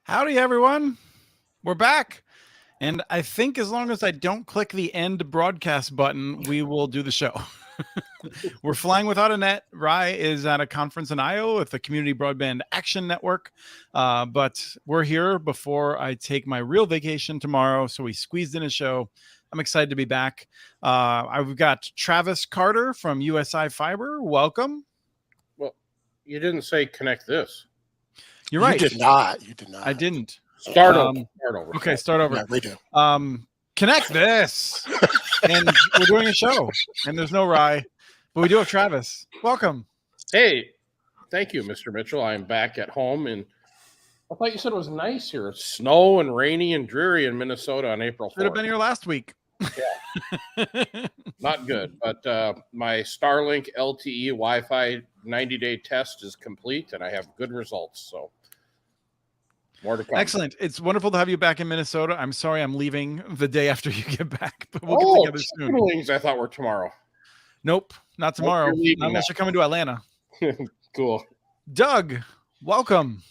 Howdy, everyone. We're back. And I think as long as I don't click the end broadcast button, we will do the show. We're flying without a net. Rye is at a conference in Iowa with the Community Broadband Action Network. But we're here before I take my real vacation tomorrow. So we squeezed in a show. I'm excited to be back. I've got Travis Carter from USI Fiber. Welcome. Well, you didn't say connect this. You're right. You did not. You did not. I didn't. Start over. Okay, start over. Yeah, we do. Connect this. And we're doing a show. And there's no Rye. But we do have Travis. Welcome. Hey, thank you, Mr. Mitchell. I'm back at home. And I thought you said it was nice here. It's snow and rainy and dreary in Minnesota on April 4th. Should have been here last week. Yeah. Not good. But my Starlink LTE Wi-Fi 90-day test is complete, and I have good results. So more to come. Excellent. It's wonderful to have you back in Minnesota. I'm sorry I'm leaving the day after you get back, but we'll get together soon. Wings I thought were tomorrow. Nope, not tomorrow. Not unless you're coming to Atlanta. Cool. Doug, welcome.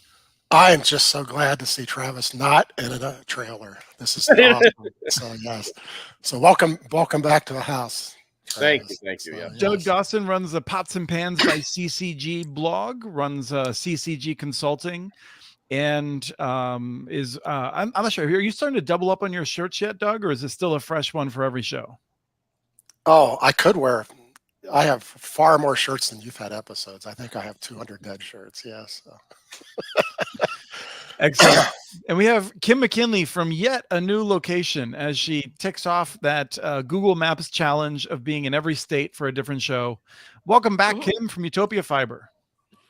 I am just so glad to see Travis not in a trailer. This is awesome. So yes. So welcome back to the house. Travis. Thank you. Yeah. Doug Dawson runs the Pots and Pans by CCG blog, runs CCG Consulting, and is I'm not sure. Are you starting to double up on your shirts yet, Doug, or is it still a fresh one for every show? Oh, I have far more shirts than you've had episodes. I think I have 200 dead shirts. Yes. So. Excellent. And we have Kim McKinley from yet a new location as she ticks off that Google Maps challenge of being in every state for a different show. Welcome back, Kim, from UTOPIA Fiber.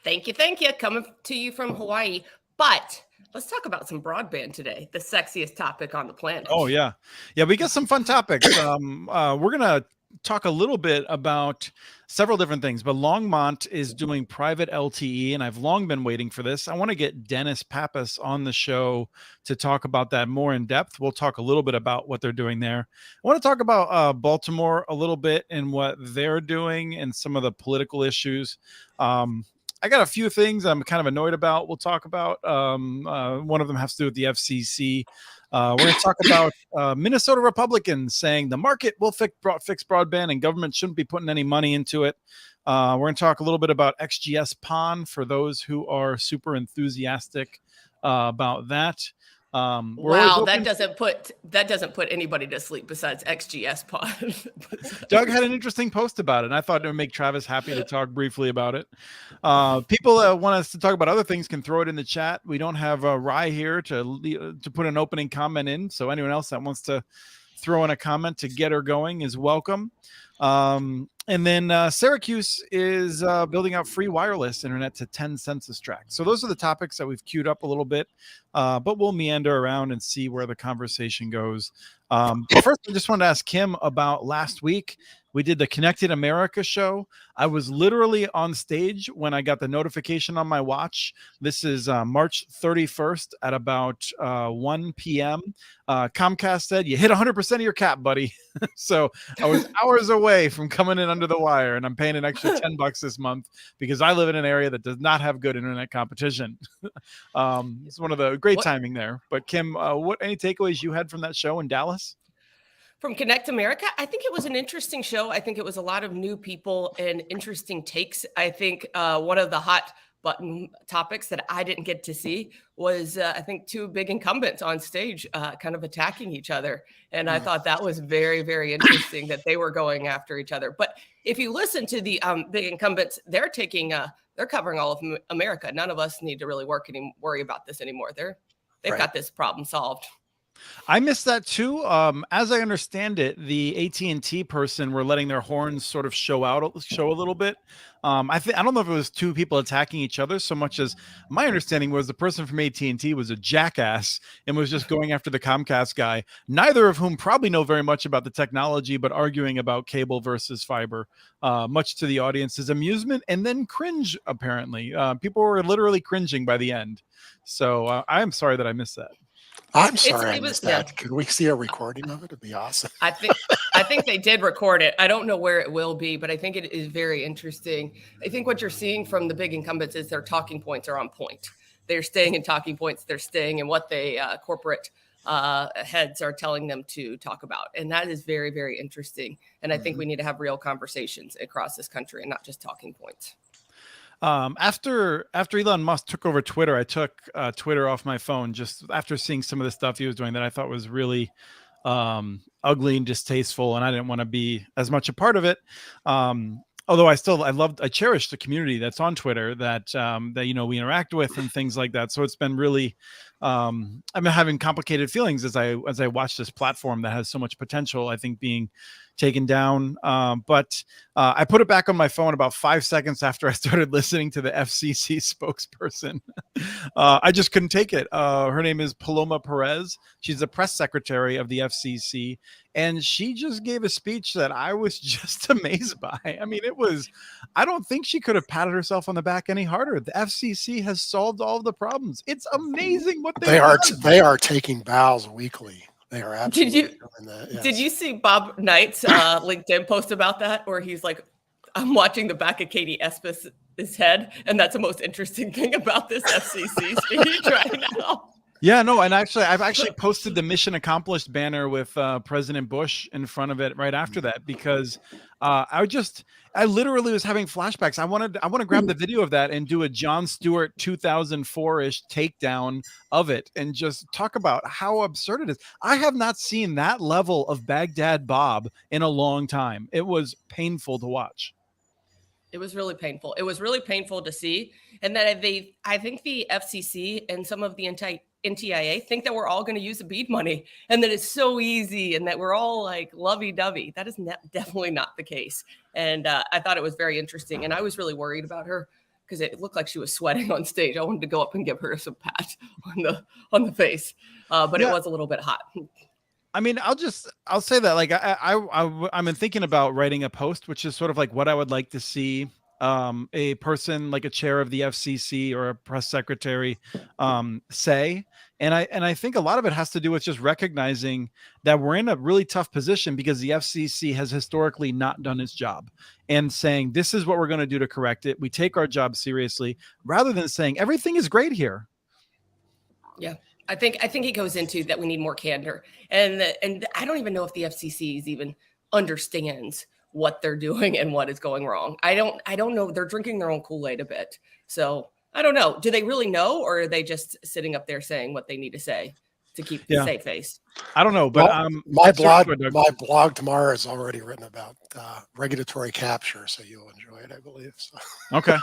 Thank you. Coming to you from Hawaii. But let's talk about some broadband today, the sexiest topic on the planet. Oh, yeah. Yeah, we got some fun topics. We're going to talk a little bit about several different things, but Longmont is doing private LTE, and I've long been waiting for this. I want to get Dennis Pappas on the show to talk about that more in depth. We'll talk a little bit about what they're doing there. I want to talk about Baltimore a little bit and what they're doing and some of the political issues. I got a few things I'm kind of annoyed about. We'll talk about. One of them has to do with the FCC. We're going to talk about Minnesota Republicans saying the market will fix broadband and government shouldn't be putting any money into it. We're going to talk a little bit about XGS PON for those who are super enthusiastic about that. Wow, that doesn't put anybody to sleep besides XGS PON. Doug had an interesting post about it, and I thought it would make Travis happy to talk briefly about it. People that want us to talk about other things can throw it in the chat. We don't have Rye here to put an opening comment in, so anyone else that wants to throw in a comment to get her going is welcome. And then Syracuse is building out free wireless internet to 10 census tracts. So those are the topics that we've queued up a little bit, but we'll meander around and see where the conversation goes. First, I just wanted to ask Kim about last week. We did the Connected America show. I was literally on stage when I got the notification on my watch. This is March 31st at about 1 p.m. Comcast said, you hit 100% of your cap, buddy. So I was hours away from coming in under the wire, and I'm paying an extra $10 this month because I live in an area that does not have good internet competition. It's one of the great timing there. But Kim, what any takeaways you had from that show in Dallas? From Connect America, I think it was an interesting show. I think it was a lot of new people and interesting takes. I think one of the hot button topics that I didn't get to see was, I think, two big incumbents on stage kind of attacking each other. And I thought that was very, very interesting that they were going after each other. But if you listen to the big incumbents, they're covering all of America. None of us need to really worry about this anymore. They've got this problem solved. I missed that too. As I understand it, the AT&T person were letting their horns sort of show a little bit. I don't know if it was two people attacking each other so much as my understanding was the person from AT&T was a jackass and was just going after the Comcast guy, neither of whom probably know very much about the technology, but arguing about cable versus fiber, much to the audience's amusement and then cringe, apparently. People were literally cringing by the end. So I am sorry that I missed that. I'm sorry I missed that. Yeah. Could we see a recording of it? It'd be awesome. I think they did record it. I don't know where it will be, but I think it is very interesting. I think what you're seeing from the big incumbents is their talking points are on point. they're staying in talking points. They're staying in what they corporate heads are telling them to talk about. And that is very, very interesting. And I think we need to have real conversations across this country and not just talking points. After Elon Musk took over Twitter, I took Twitter off my phone just after seeing some of the stuff he was doing that I thought was really ugly and distasteful, and I didn't want to be as much a part of it. Although I cherish the community that's on Twitter that we interact with and things like that. So it's been really, I've been having complicated feelings as I watch this platform that has so much potential, I think, being taken down. But I put it back on my phone about 5 seconds after I started listening to the FCC spokesperson. I just couldn't take it. Her name is Paloma Perez. She's the press secretary of the FCC. And she just gave a speech that I was just amazed by. I mean, I don't think she could have patted herself on the back any harder. The FCC has solved all of the problems. It's amazing what they are taking bows weekly. They are absolutely doing that. Yes. Did you see Bob Knight's LinkedIn post about that, where he's like, I'm watching the back of Katie Espas's head, and that's the most interesting thing about this FCC speech right now. Yeah, no, and I've actually posted the mission accomplished banner with President Bush in front of it right after that, because I literally was having flashbacks. I want to grab the video of that and do a Jon Stewart 2004-ish takedown of it and just talk about how absurd it is. I have not seen that level of Baghdad Bob in a long time. It was painful to watch. It was really painful. It was really painful to see. And that I think the FCC and some of the NTIA think that we're all going to use the BEAD money and that it's so easy and that we're all like lovey-dovey. That is definitely not the case. And I thought it was very interesting. And I was really worried about her because it looked like she was sweating on stage. I wanted to go up and give her some pat on the face, but It was a little bit hot. I mean, I'll say that, like, I'm thinking about writing a post, which is sort of like what I would like to see a person like a chair of the FCC or a press secretary say. And I think a lot of it has to do with just recognizing that we're in a really tough position because the FCC has historically not done its job, and saying this is what we're going to do to correct it. We take our job seriously rather than saying everything is great here. Yeah. I think it goes into that we need more candor, and I don't even know if the FCC even understands what they're doing and what is going wrong. I don't know. They're drinking their own Kool-Aid a bit. So I don't know. Do they really know, or are they just sitting up there saying what they need to say to keep the safe face? I don't know, but my blog tomorrow is already written about regulatory capture, so you'll enjoy it, I believe. So. Okay.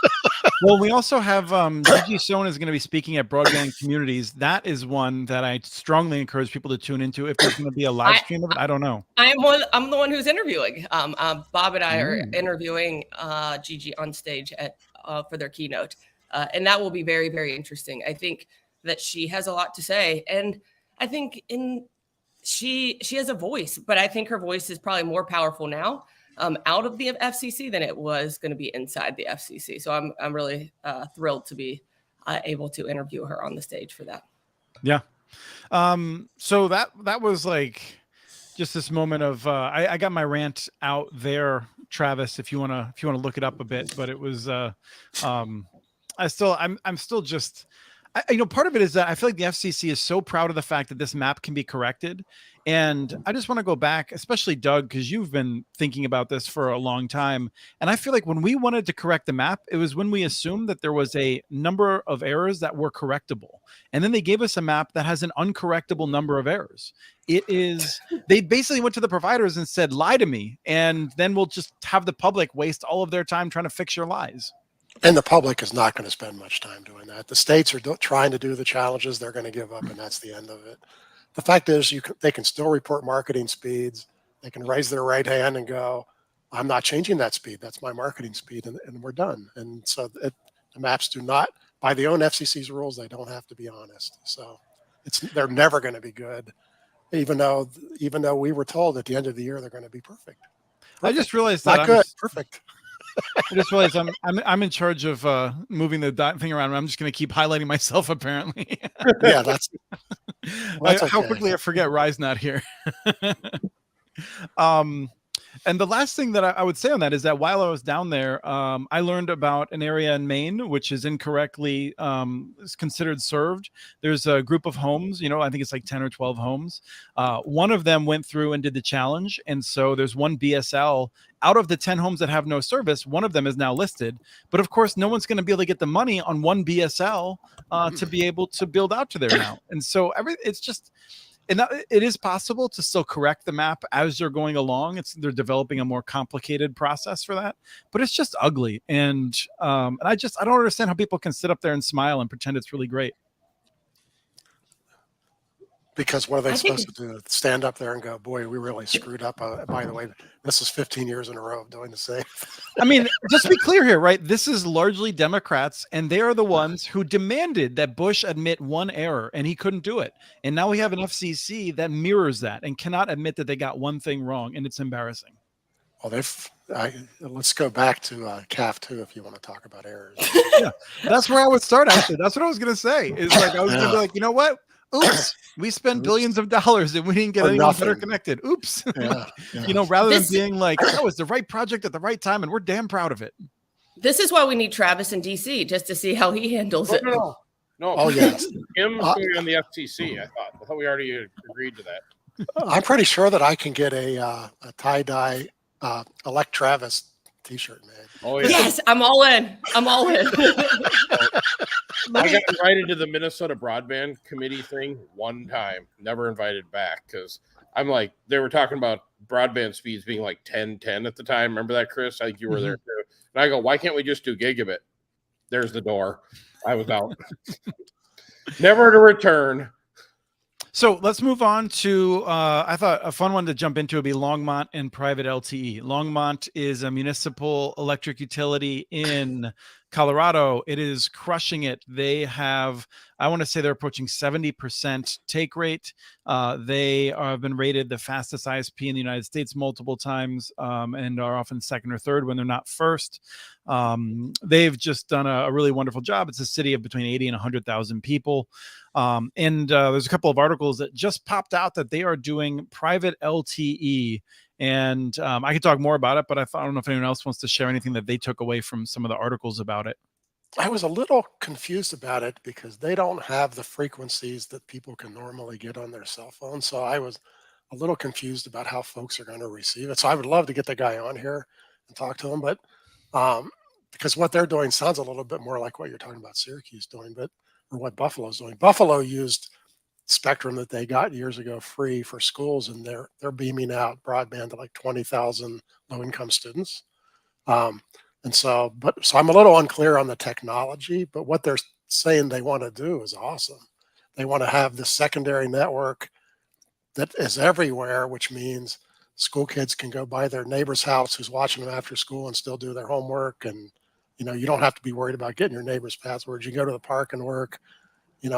Well, we also have Gigi Sohn is going to be speaking at Broadband Communities. That is one that I strongly encourage people to tune into. If there's going to be a live stream of it, I don't know. I'm the one who's interviewing. Bob and I are interviewing Gigi on stage for their keynote, and that will be very, very interesting. I think that she has a lot to say, and I think she has a voice, but I think her voice is probably more powerful now out of the FCC than it was going to be inside the FCC. So I'm really thrilled to be able to interview her on the stage for that. Yeah. So that was like just this moment of I got my rant out there, Travis, if you want to look it up a bit, but it was I'm still just part of it is that I feel like the FCC is so proud of the fact that this map can be corrected. And I just want to go back, especially Doug, because you've been thinking about this for a long time. And I feel like when we wanted to correct the map, it was when we assumed that there was a number of errors that were correctable. And then they gave us a map that has an uncorrectable number of errors. They basically went to the providers and said, lie to me. And then we'll just have the public waste all of their time trying to fix your lies. And the public is not going to spend much time doing that. The states are trying to do the challenges. They're going to give up, and that's the end of it. The fact is, they can still report marketing speeds. They can raise their right hand and go, I'm not changing that speed. That's my marketing speed, and we're done. And so the maps do not, by the own FCC's rules, they don't have to be honest. So they're never going to be good, even though we were told at the end of the year they're going to be perfect. I just realized that not good, perfect. I just realized I'm in charge of moving the thing around. I'm just going to keep highlighting myself. Apparently, yeah, that's how quickly I forget Rye's not here. And the last thing that I would say on that is that while I was down there, I learned about an area in Maine which is incorrectly is considered served. There's a group of homes, I think it's like 10 or 12 homes. One of them went through and did the challenge. And so there's one BSL out of the 10 homes that have no service. One of them is now listed. But of course, no one's going to be able to get the money on one BSL to be able to build out to there now. And so it's just... And it is possible to still correct the map as they're going along. They're developing a more complicated process for that, but it's just ugly. And I don't understand how people can sit up there and smile and pretend it's really great. Because what are they supposed to do? Stand up there and go, boy, we really screwed up. By the way, this is 15 years in a row of doing the same. I mean, just to be clear here, right? This is largely Democrats, and they are the ones who demanded that Bush admit one error, and he couldn't do it. And now we have an FCC that mirrors that and cannot admit that they got one thing wrong, and it's embarrassing. Well, let's go back to CAF 2 if you want to talk about errors. Yeah, that's where I would start, actually. That's what I was going to say. Is like I was going to be like, you know what? Oops, we spent billions of dollars and we didn't get anyone better connected. Oops. Rather than being like, that was the right project at the right time and we're damn proud of it. This is why we need Travis in DC, just to see how he handles it. No. Oh, yes. Him on the FTC, I thought we already agreed to that. I'm pretty sure that I can get a tie-dye elect Travis t-shirt made. Oh, yeah. Yes, I'm all in. I got invited to the Minnesota Broadband Committee thing one time, never invited back because I'm like, they were talking about broadband speeds being like 10 at the time. Remember that, Chris? I think you were there too. And I go, why can't we just do gigabit? There's the door. I was out. Never to return. So let's move on to, I thought a fun one to jump into would be Longmont and private LTE. Longmont is a municipal electric utility in Colorado. It is crushing it. They have, I want to say they're approaching 70% take rate. They have been rated the fastest ISP in the United States multiple times and are often second or third when they're not first. They've just done a really wonderful job. It's a city of between 80 and 100,000 people. And there's a couple of articles that just popped out that they are doing private LTE. And I could talk more about it, but I don't know if anyone else wants to share anything that they took away from some of the articles about it. I was a little confused about it because they don't have the frequencies that people can normally get on their cell phone. So I was a little confused about how folks are going to receive it. So I would love to get the guy on here and talk to him, but because what they're doing sounds a little bit more like what you're talking about Syracuse doing, or what Buffalo's doing. Buffalo used spectrum that they got years ago free for schools, and they're beaming out broadband to like 20,000 low-income students. So I'm a little unclear on the technology, but what they're saying they want to do is awesome. They want to have the secondary network that is everywhere, which means school kids can go by their neighbor's house who's watching them after school and still do their homework. And, you don't have to be worried about getting your neighbor's passwords. You can go to the park and work,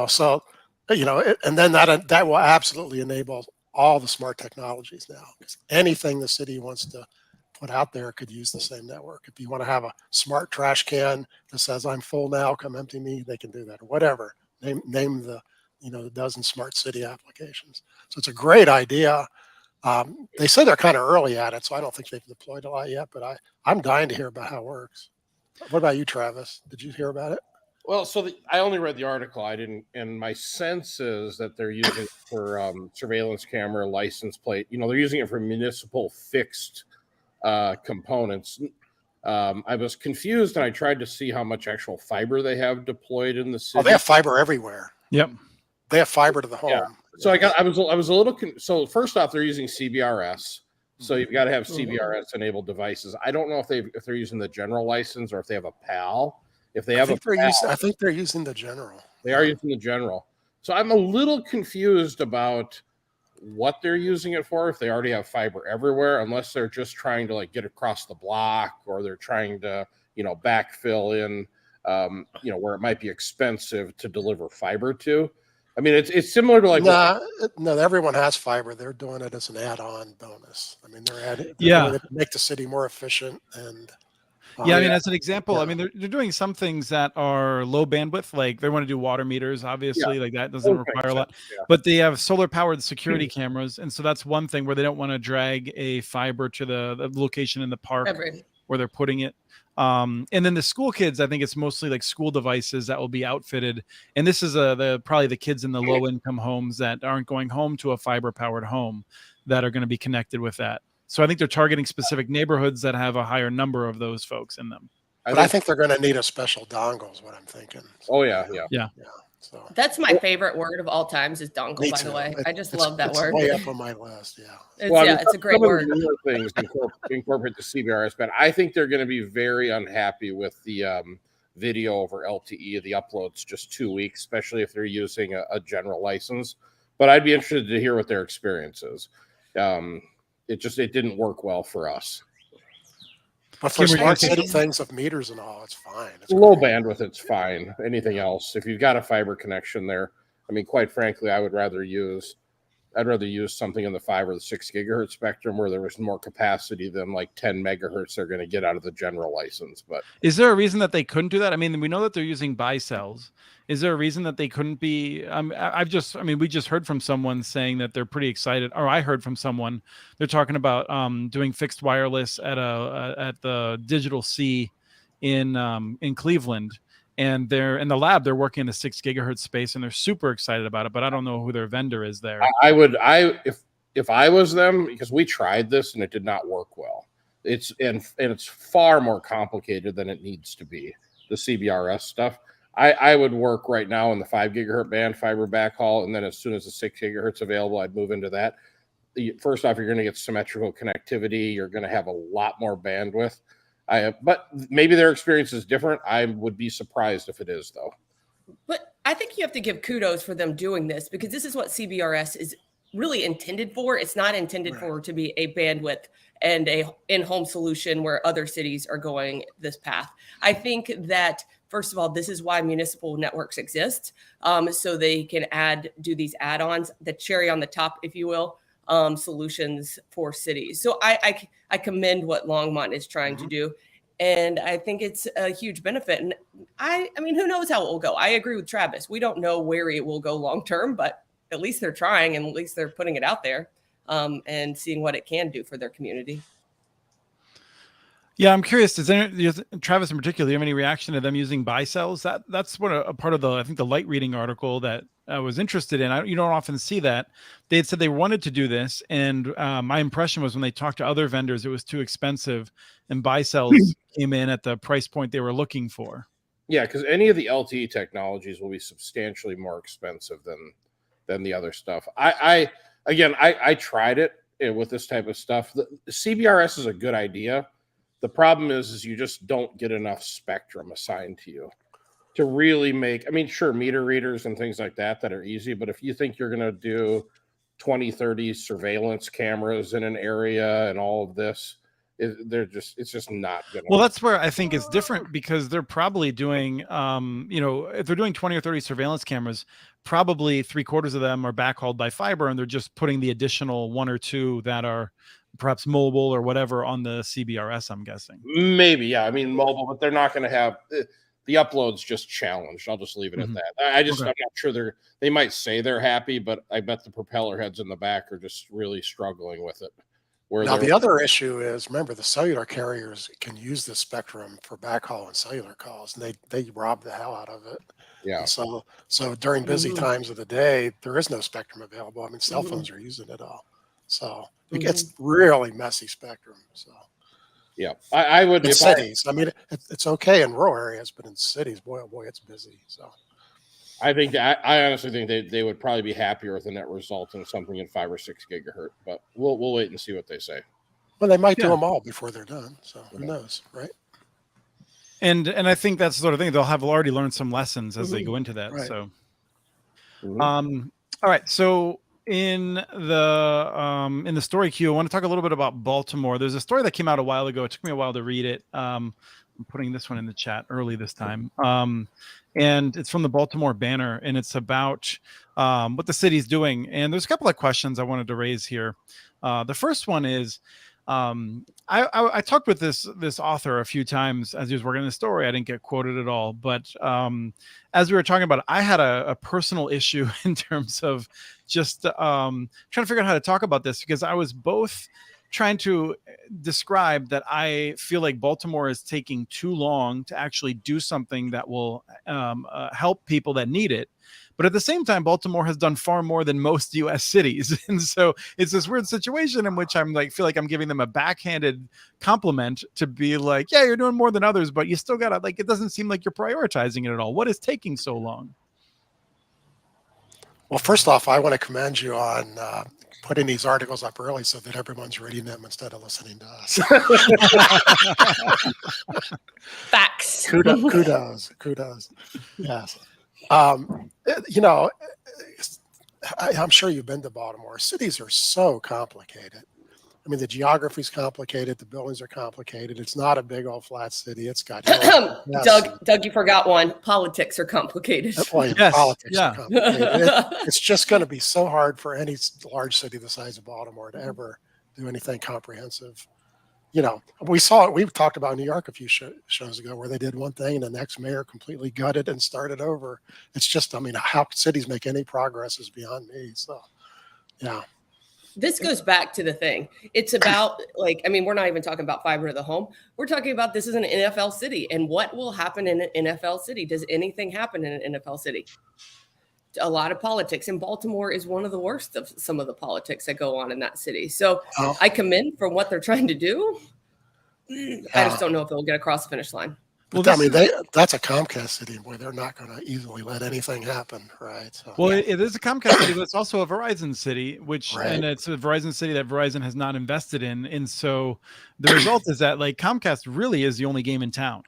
so, and then that will absolutely enable all the smart technologies now, because anything the city wants to put out there could use the same network. If you want to have a smart trash can that says I'm full now, come empty me, they can do that, or whatever. Name the the dozen smart city applications. So it's a great idea. They said they're kind of early at it, so I don't think they've deployed a lot yet, but I'm dying to hear about how it works. What about you, Travis? Did you hear about it? Well, I only read the article. I didn't, and my sense is that they're using it for surveillance camera, license plate. They're using it for municipal fixed components. I was confused, and I tried to see how much actual fiber they have deployed in the city. Oh, they have fiber everywhere. Yep, they have fiber to the home. Yeah. So I was a little. So first off, they're using CBRS. So you've got to have CBRS enabled devices. I don't know if they're using the general license or if they have a PAL. If they have I think they're using the general. They are using the general. So I'm a little confused about what they're using it for. If they already have fiber everywhere, unless they're just trying to get across the block, or they're trying to backfill in where it might be expensive to deliver fiber to. I mean, it's similar to no, everyone has fiber. They're doing it as an add-on bonus. I mean, they're adding to make the city more efficient. And Yeah, I mean, yeah. as an example, I mean, they're doing some things that are low bandwidth, like they want to do water meters, Yeah. obviously, like that doesn't Those require make a lot. sense, yeah. But they have solar powered security cameras, and so that's one thing where they don't want to drag a fiber to the location in the park Everett. where they're putting it. And then the school kids, I think it's mostly like school devices that will be outfitted. And this is probably the kids in the low income homes that aren't going home to a fiber powered home that are going to be connected with that. So I think they're targeting specific neighborhoods that have a higher number of those folks in them. But I think they're going to need a special dongle is what I'm thinking. Oh yeah. So That's my favorite word of all times is dongle, me by too. the way. I just It's- love that it's word. way up on my list. Yeah. It's a great some of word. the newer things incorporate the CBRS band. I think they're going to be very unhappy with the video over LTE. The upload's just 2 weeks, especially if they're using a general license. But I'd be interested to hear what their experience is. It didn't work well for us. But for Kim, were you smart gonna city say- things of meters and all, it's fine. It's Low great. bandwidth, it's fine. Anything else, if you've got a fiber connection there, I mean, quite frankly, I'd rather use something in the 5 or the 6 gigahertz spectrum where there was more capacity than like 10 megahertz they're going to get out of the general license. But Is there a reason that they couldn't do that? I mean, we know that they're using buy cells. Is there a reason that they couldn't be? We just heard from someone saying that they're pretty excited, or I heard from someone they're talking about doing fixed wireless at the Digital C in Cleveland, and they're in the lab. They're working in the 6 gigahertz space, and they're super excited about it. But I don't know who their vendor is there. if I was them, because we tried this and it did not work well. It's far more complicated than it needs to be. The CBRS stuff. I would work right now in the 5 gigahertz band fiber backhaul, and then as soon as the 6 gigahertz available, I'd move into that. First off, you're going to get symmetrical connectivity. You're going to have a lot more bandwidth. But maybe their experience is different. I would be surprised if it is, though. But I think you have to give kudos for them doing this because this is what CBRS is really intended for. It's not intended for to be a bandwidth and a in-home solution where other cities are going this path. I think that, first of all, this is why municipal networks exist. So they can do these add-ons, the cherry on the top, if you will, solutions for cities. So I commend what Longmont is trying to do. And I think it's a huge benefit. And I mean, who knows how it will go? I agree with Travis. We don't know where it will go long-term, but at least they're trying and at least they're putting it out there and seeing what it can do for their community. Yeah, I'm curious. Travis in particular, do you have any reaction to them using buy cells? That's what a part of I think the light reading article that I was interested in. You don't often see that. They had said they wanted to do this, and my impression was when they talked to other vendors, it was too expensive, and buy cells came in at the price point they were looking for. Yeah, because any of the LTE technologies will be substantially more expensive than the other stuff. I tried it with this type of stuff. The CBRS is a good idea. The problem is you just don't get enough spectrum assigned to you to really make, I mean, sure, meter readers and things like that are easy, but if you think you're going to do 20, 30 surveillance cameras in an area and all of this, it's just not going to. Well, that's where I think it's different because they're probably doing, if they're doing 20 or 30 surveillance cameras, probably 3/4 of them are backhauled by fiber, and they're just putting the additional 1 or 2 that are perhaps mobile or whatever on the CBRS, I'm guessing. Maybe, yeah. I mean, mobile, but they're not going to have the upload's just challenged. I'll just leave it at that. I'm not sure they might say they're happy, but I bet the propeller heads in the back are just really struggling with it. Now, the other issue is, remember, the cellular carriers can use this spectrum for backhaul and cellular calls, and they rob the hell out of it. Yeah. And so during busy times of the day, there is no spectrum available. I mean, cell phones are using it all. So it gets really messy spectrum. So yeah, I would. In cities, I mean, it's okay in rural areas, but in cities, boy, oh boy, it's busy. So I honestly think they would probably be happier with a net result than something in 5 or 6 gigahertz. But we'll wait and see what they say. Well, they might do them all before they're done. So who knows, right? And I think that's the sort of thing they'll have already learned some lessons as they go into that. Right. So, all right. So in the story queue, I want to talk a little bit about Baltimore. There's a story that came out a while ago. It took me a while to read it. I'm putting this one in the chat early this time. And it's from the Baltimore Banner, and it's about what the city's doing. And there's a couple of questions I wanted to raise here. The first one is, I talked with this author a few times as he was working on the story. I didn't get quoted at all, but as we were talking about it, I had a personal issue in terms of just trying to figure out how to talk about this, because I was both trying to describe that I feel like Baltimore is taking too long to actually do something that will help people that need it. But at the same time, Baltimore has done far more than most U.S. cities. And so it's this weird situation in which I'm like, feel like I'm giving them a backhanded compliment to be like, yeah, you're doing more than others, but you still got to, like, it doesn't seem like you're prioritizing it at all. What is taking so long? Well, first off, I want to commend you on putting these articles up early so that everyone's reading them instead of listening to us. Facts. Kudos. Yes. You know, I'm sure you've been to Baltimore. Cities are so complicated. I mean, the geography is complicated. The buildings are complicated. It's not a big old flat city. It's got Doug, you forgot one. Politics are complicated. Politics are complicated. It's just going to be so hard for any large city the size of Baltimore to ever do anything comprehensive. You know, we talked about New York a few shows ago where they did one thing and the next mayor completely gutted and started over. It's just, I mean, how cities make any progress is beyond me. So, yeah. This goes back to the thing. It's about, like, I mean, we're not even talking about fiber to the home. We're talking about this is an NFL city, and what will happen in an NFL city? Does anything happen in an NFL city? A lot of politics, and Baltimore is one of the worst of some of the politics that go on in that city. So I commend for what they're trying to do. I just don't know if they'll get across the finish line. Well, I mean, that's a Comcast city where they're not going to easily let anything happen, right? So, well, it is a Comcast city, but it's also a Verizon city, and it's a Verizon city that Verizon has not invested in. And so the result is that, like, Comcast really is the only game in town.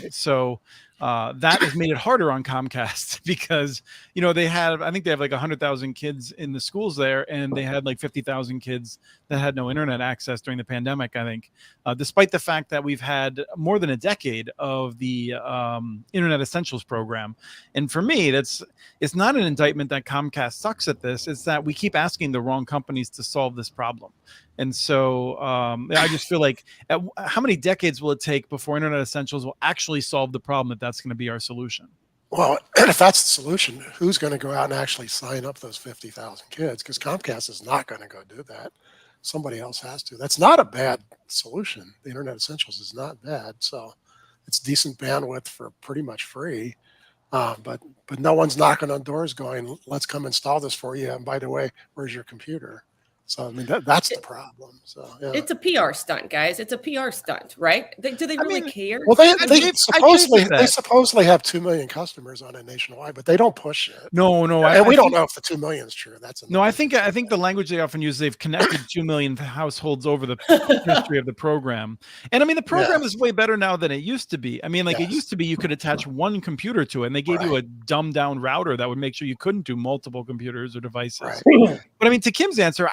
So that has made it harder on Comcast because, you know, I think they have like 100,000 kids in the schools there, and they had like 50,000 kids that had no internet access during the pandemic, I think, despite the fact that we've had more than a decade of the Internet Essentials program. And for me, it's not an indictment that Comcast sucks at this. It's that we keep asking the wrong companies to solve this problem. And so I just feel like how many decades will it take before Internet Essentials will actually solve the problem that's going to be our solution? Well, and if that's the solution, who's going to go out and actually sign up those 50,000 kids? Because Comcast is not going to go do that. Somebody else has to. That's not a bad solution. The Internet Essentials is not bad. So it's decent bandwidth for pretty much free. But no one's knocking on doors going, let's come install this for you. And by the way, where's your computer? So, I mean, that's the problem. So, yeah. It's a PR stunt, guys. It's a PR stunt, right? Do they really care? Well, they supposedly have 2 million customers on it nationwide, but they don't push it. No. And we don't know if the 2 million is true. I think the language they often use, they've connected 2 million households over the history of the program. And I mean, the program is way better now than it used to be. I mean, like, it used to be you could attach one computer to it, and they gave you a dumbed down router that would make sure you couldn't do multiple computers or devices. Right. But I mean, to Kim's answer,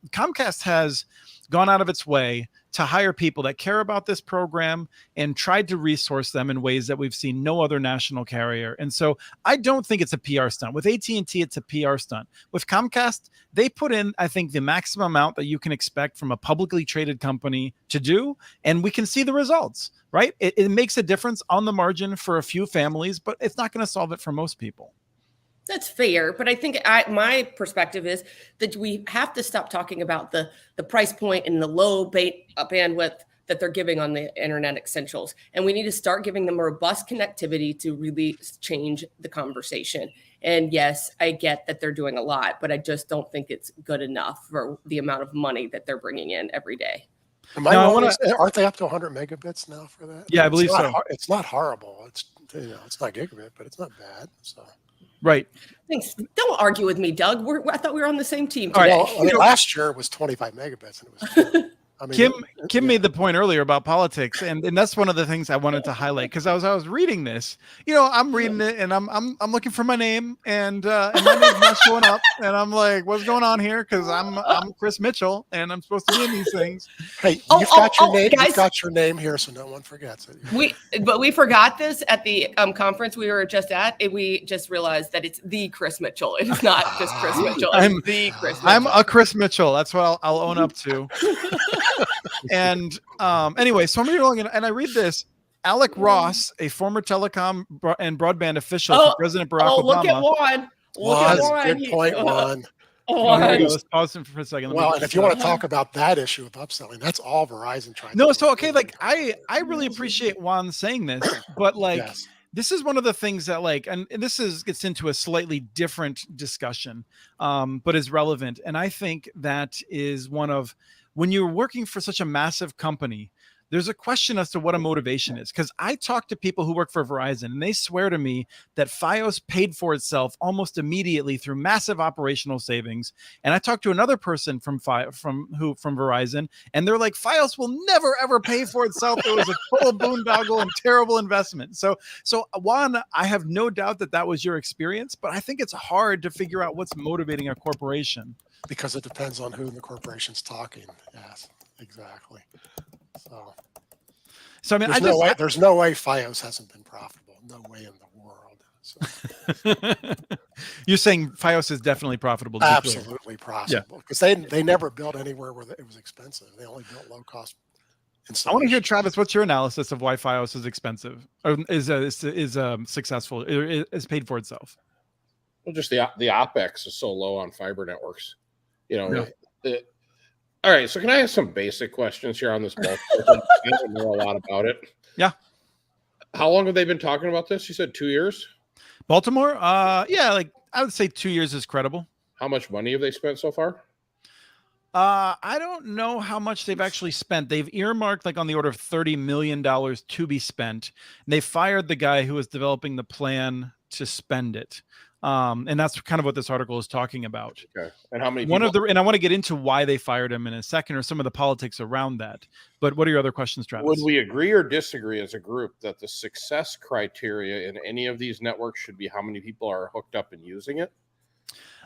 Comcast has gone out of its way to hire people that care about this program and tried to resource them in ways that we've seen no other national carrier. And so I don't think it's a PR stunt. With AT&T, it's a PR stunt. With Comcast, they put in, I think, the maximum amount that you can expect from a publicly traded company to do, and we can see the results, right? It makes a difference on the margin for a few families, but it's not going to solve it for most people. That's fair, but I think my perspective is that we have to stop talking about the price point and the low bandwidth that they're giving on the Internet Essentials, and we need to start giving them robust connectivity to really change the conversation. And yes, I get that they're doing a lot, but I just don't think it's good enough for the amount of money that they're bringing in every day. Aren't they up to 100 megabits now for that? Yeah, I believe so. It's not horrible. It's not gigabit, but it's not bad. So. Right. Thanks. Don't argue with me, Doug. I thought we were on the same team today. Well, I mean, last year it was 25 megabits, and it was. I mean, Kim made the point earlier about politics, and that's one of the things I wanted to highlight, because I was reading this. You know, I'm reading it, and I'm looking for my name, and my name's not showing up, and I'm like, what's going on here? Because I'm Chris Mitchell, and I'm supposed to be in these things. Hey, you've got your name. Guys, you've got your name here, so no one forgets it. But we forgot this at the conference we were just at. We just realized that it's the Chris Mitchell. It's not just Chris Mitchell. It's the Chris Mitchell. I'm a Chris Mitchell. That's what I'll own up to. And anyway, so I'm reading along and I read this. Alec Ross, a former telecom and broadband official for President Barack Obama. Look at Juan. Look at Juan. Good point, Juan. Let's pause him for a second. Well, and if you want to talk about that issue of upselling, that's all Verizon trying to do. So okay, like I really appreciate Juan saying this, but like this is one of the things that like, and this gets into a slightly different discussion, but is relevant. And I think that is one of, when you're working for such a massive company, there's a question as to what a motivation is. Because I talk to people who work for Verizon, and they swear to me that Fios paid for itself almost immediately through massive operational savings. And I talked to another person from Verizon, and they're like, Fios will never ever pay for itself. It was a total boondoggle and terrible investment. So Juan, I have no doubt that was your experience, but I think it's hard to figure out what's motivating a corporation. Because it depends on who the corporation's talking. Yes, exactly. So I mean, there's no way Fios hasn't been profitable. No way in the world. So. You're saying Fios is definitely profitable. Absolutely profitable. Because they never built anywhere where it was expensive. They only built low cost. I want to hear, Travis, what's your analysis of why Fios is expensive or is successful, is paid for itself? Well, just the OpEx is so low on fiber networks. All right, so can I ask some basic questions here on this Baltimore? I don't know a lot about it. Yeah. How long have they been talking about this? You said 2 years? Baltimore? Like I would say 2 years is credible. How much money have they spent so far? I don't know how much they've actually spent. They've earmarked like on the order of $30 million to be spent. And they fired the guy who was developing the plan to spend it. And that's kind of what this article is talking about. Okay. And how many? And I want to get into why they fired him in a second, or some of the politics around that. But what are your other questions, Travis? Would we agree or disagree as a group that the success criteria in any of these networks should be how many people are hooked up and using it?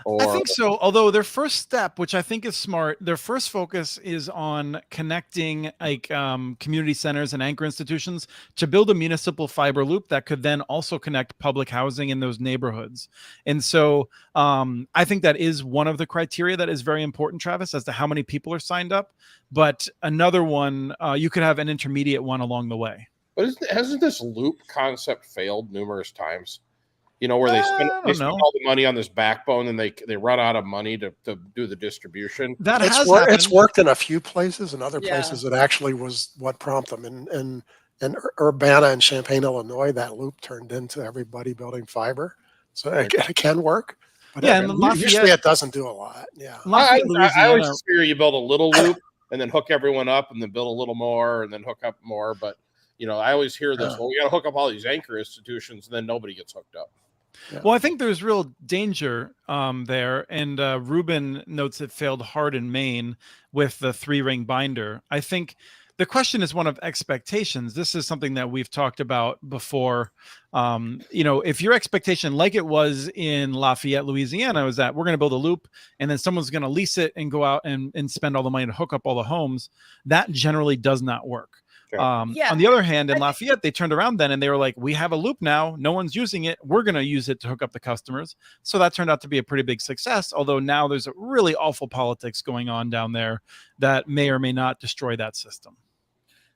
I think so. Although their first step, which I think is smart, their first focus is on connecting like community centers and anchor institutions to build a municipal fiber loop that could then also connect public housing in those neighborhoods. And so I think that is one of the criteria that is very important, Travis, as to how many people are signed up. But another one, you could have an intermediate one along the way. But hasn't this loop concept failed numerous times? Where they spend all the money on this backbone and they run out of money to do the distribution. It's worked in a few places. In other places, it actually was what prompted them. In Urbana and Champaign, Illinois, that loop turned into everybody building fiber. So it can work. But usually it doesn't do a lot. Yeah. I always just figure you build a little loop and then hook everyone up and then build a little more and then hook up more. But, I always hear this, we got to hook up all these anchor institutions and then nobody gets hooked up. Yeah. Well, I think there's real danger there. And Ruben notes it failed hard in Maine with the 3-ring binder. I think the question is one of expectations. This is something that we've talked about before. If your expectation, like it was in Lafayette, Louisiana, was that we're going to build a loop and then someone's going to lease it and go out and spend all the money to hook up all the homes, that generally does not work. On the other hand, in Lafayette, they turned around then and they were like, we have a loop now. No one's using it. We're going to use it to hook up the customers. So that turned out to be a pretty big success. Although now there's a really awful politics going on down there that may or may not destroy that system.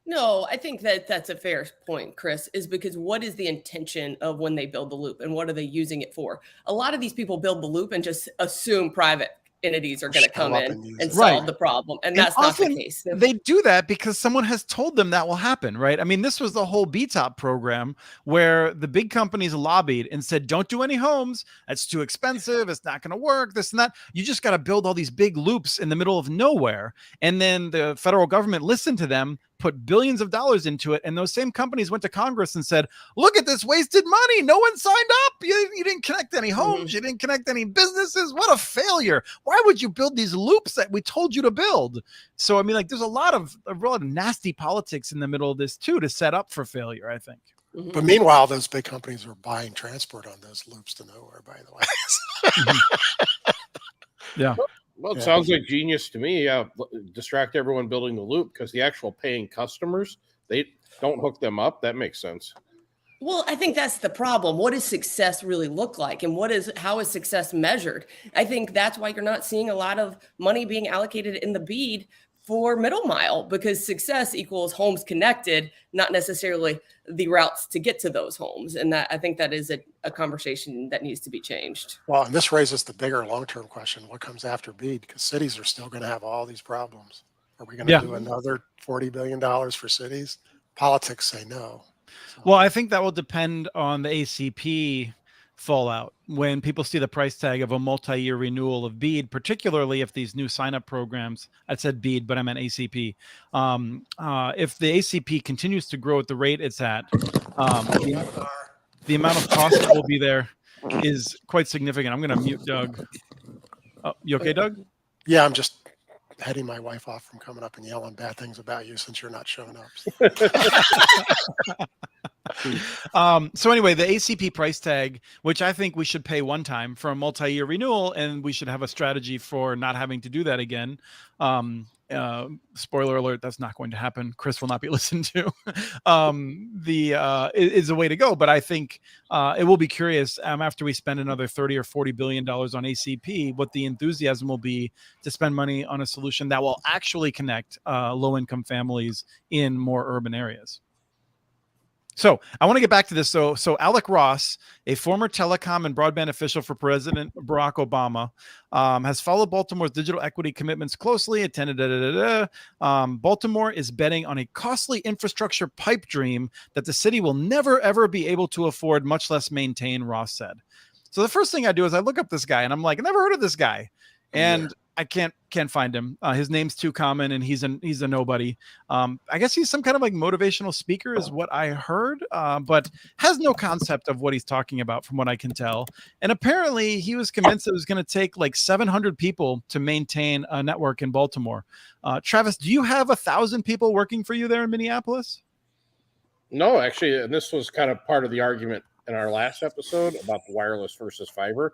No, I think that's a fair point, Chris, is because what is the intention of when they build the loop and what are they using it for? A lot of these people build the loop and just assume private entities are going to come in and solve the problem. And that's not the case. They do that because someone has told them that will happen, right? I mean, this was the whole BTOP program where the big companies lobbied and said, don't do any homes. That's too expensive. It's not going to work. This and that. You just got to build all these big loops in the middle of nowhere. And then the federal government listened to them, put billions of dollars into it. And those same companies went to Congress and said, look at this wasted money. No one signed up. You didn't connect any homes. You didn't connect any businesses. What a failure. Why would you build these loops that we told you to build? So, I mean, like there's a lot of nasty politics in the middle of this too, to set up for failure, I think. But meanwhile, those big companies are buying transport on those loops to nowhere, by the way. Yeah. Well, it sounds like genius to me. Distract everyone building the loop because the actual paying customers, they don't hook them up. That makes sense. Well, I think that's the problem. What does success really look like? And how is success measured? I think that's why you're not seeing a lot of money being allocated in the BEAD for middle mile, because success equals homes connected, not necessarily the routes to get to those homes. And that, I think that is a conversation that needs to be changed. Well, and this raises the bigger long-term question: what comes after BEAD? Because cities are still going to have all these problems. Are we going to do another $40 billion for cities? Politics say no. So, Well, I think that will depend on the ACP fallout when people see the price tag of a multi-year renewal of BEAD, particularly if these new sign-up programs, I said BEAD, but I meant ACP. If the ACP continues to grow at the rate it's at, the amount of cost that will be there is quite significant. I'm going to mute Doug. Oh, you okay, Doug? yeah, I'm just heading my wife off from coming up and yelling bad things about you since you're not showing up. So anyway, the ACP price tag, which I think we should pay one time for a multi-year renewal, and we should have a strategy for not having to do that again. Spoiler alert, that's not going to happen. Chris will not be listened to. Is a way to go, but I think it will be curious after we spend another 30 or 40 billion dollars on ACP, what the enthusiasm will be to spend money on a solution that will actually connect low-income families in more urban areas. So I want to get back to this. So Alec Ross, a former telecom and broadband official for President Barack Obama, has followed Baltimore's digital equity commitments closely. Baltimore is betting on a costly infrastructure pipe dream that the city will never, ever be able to afford, much less maintain, Ross said. So the first thing I do is I look up this guy, and I'm like, I never heard of this guy. And I can't find him. His name's too common, and he's a nobody. I guess he's some kind of like motivational speaker is what I heard, but has no concept of what he's talking about from what I can tell. And apparently he was convinced it was going to take like 700 people to maintain a network in Baltimore. Travis, do you have 1,000 people working for you there in Minneapolis? No, actually, and this was kind of part of the argument in our last episode about the wireless versus fiber.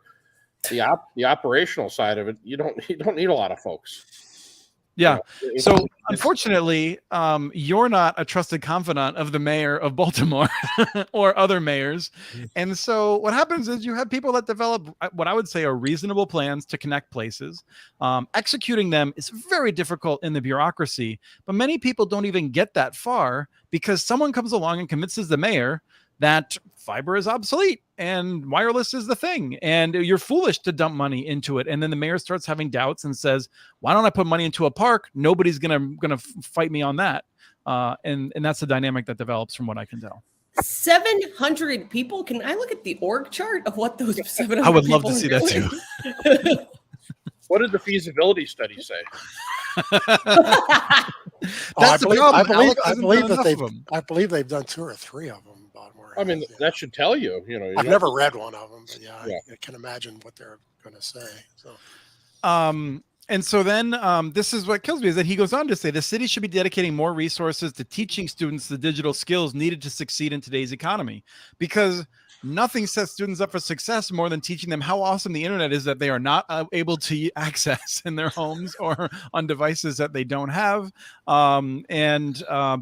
The operational side of it, you don't need a lot of folks. Yeah. You know, So unfortunately, you're not a trusted confidant of the mayor of Baltimore or other mayors. And so what happens is you have people that develop what I would say are reasonable plans to connect places. Executing them is very difficult in the bureaucracy, but many people don't even get that far because someone comes along and convinces the mayor that fiber is obsolete and wireless is the thing, and you're foolish to dump money into it. And then the mayor starts having doubts and says, why don't I put money into a park? Nobody's gonna fight me on that. And that's the dynamic that develops from what I can tell. 700 people. Can I look at the org chart of what those 700 I would love people to see are that doing? too. What did the feasibility study say? That's the problem. I believe they've done 2 or 3 of them. I mean, that should tell you. I've never read one of them, but I can imagine what they're going to say. So. And so then this is what kills me is that he goes on to say the city should be dedicating more resources to teaching students the digital skills needed to succeed in today's economy, because nothing sets students up for success more than teaching them how awesome the internet is that they are not able to access in their homes or on devices that they don't have.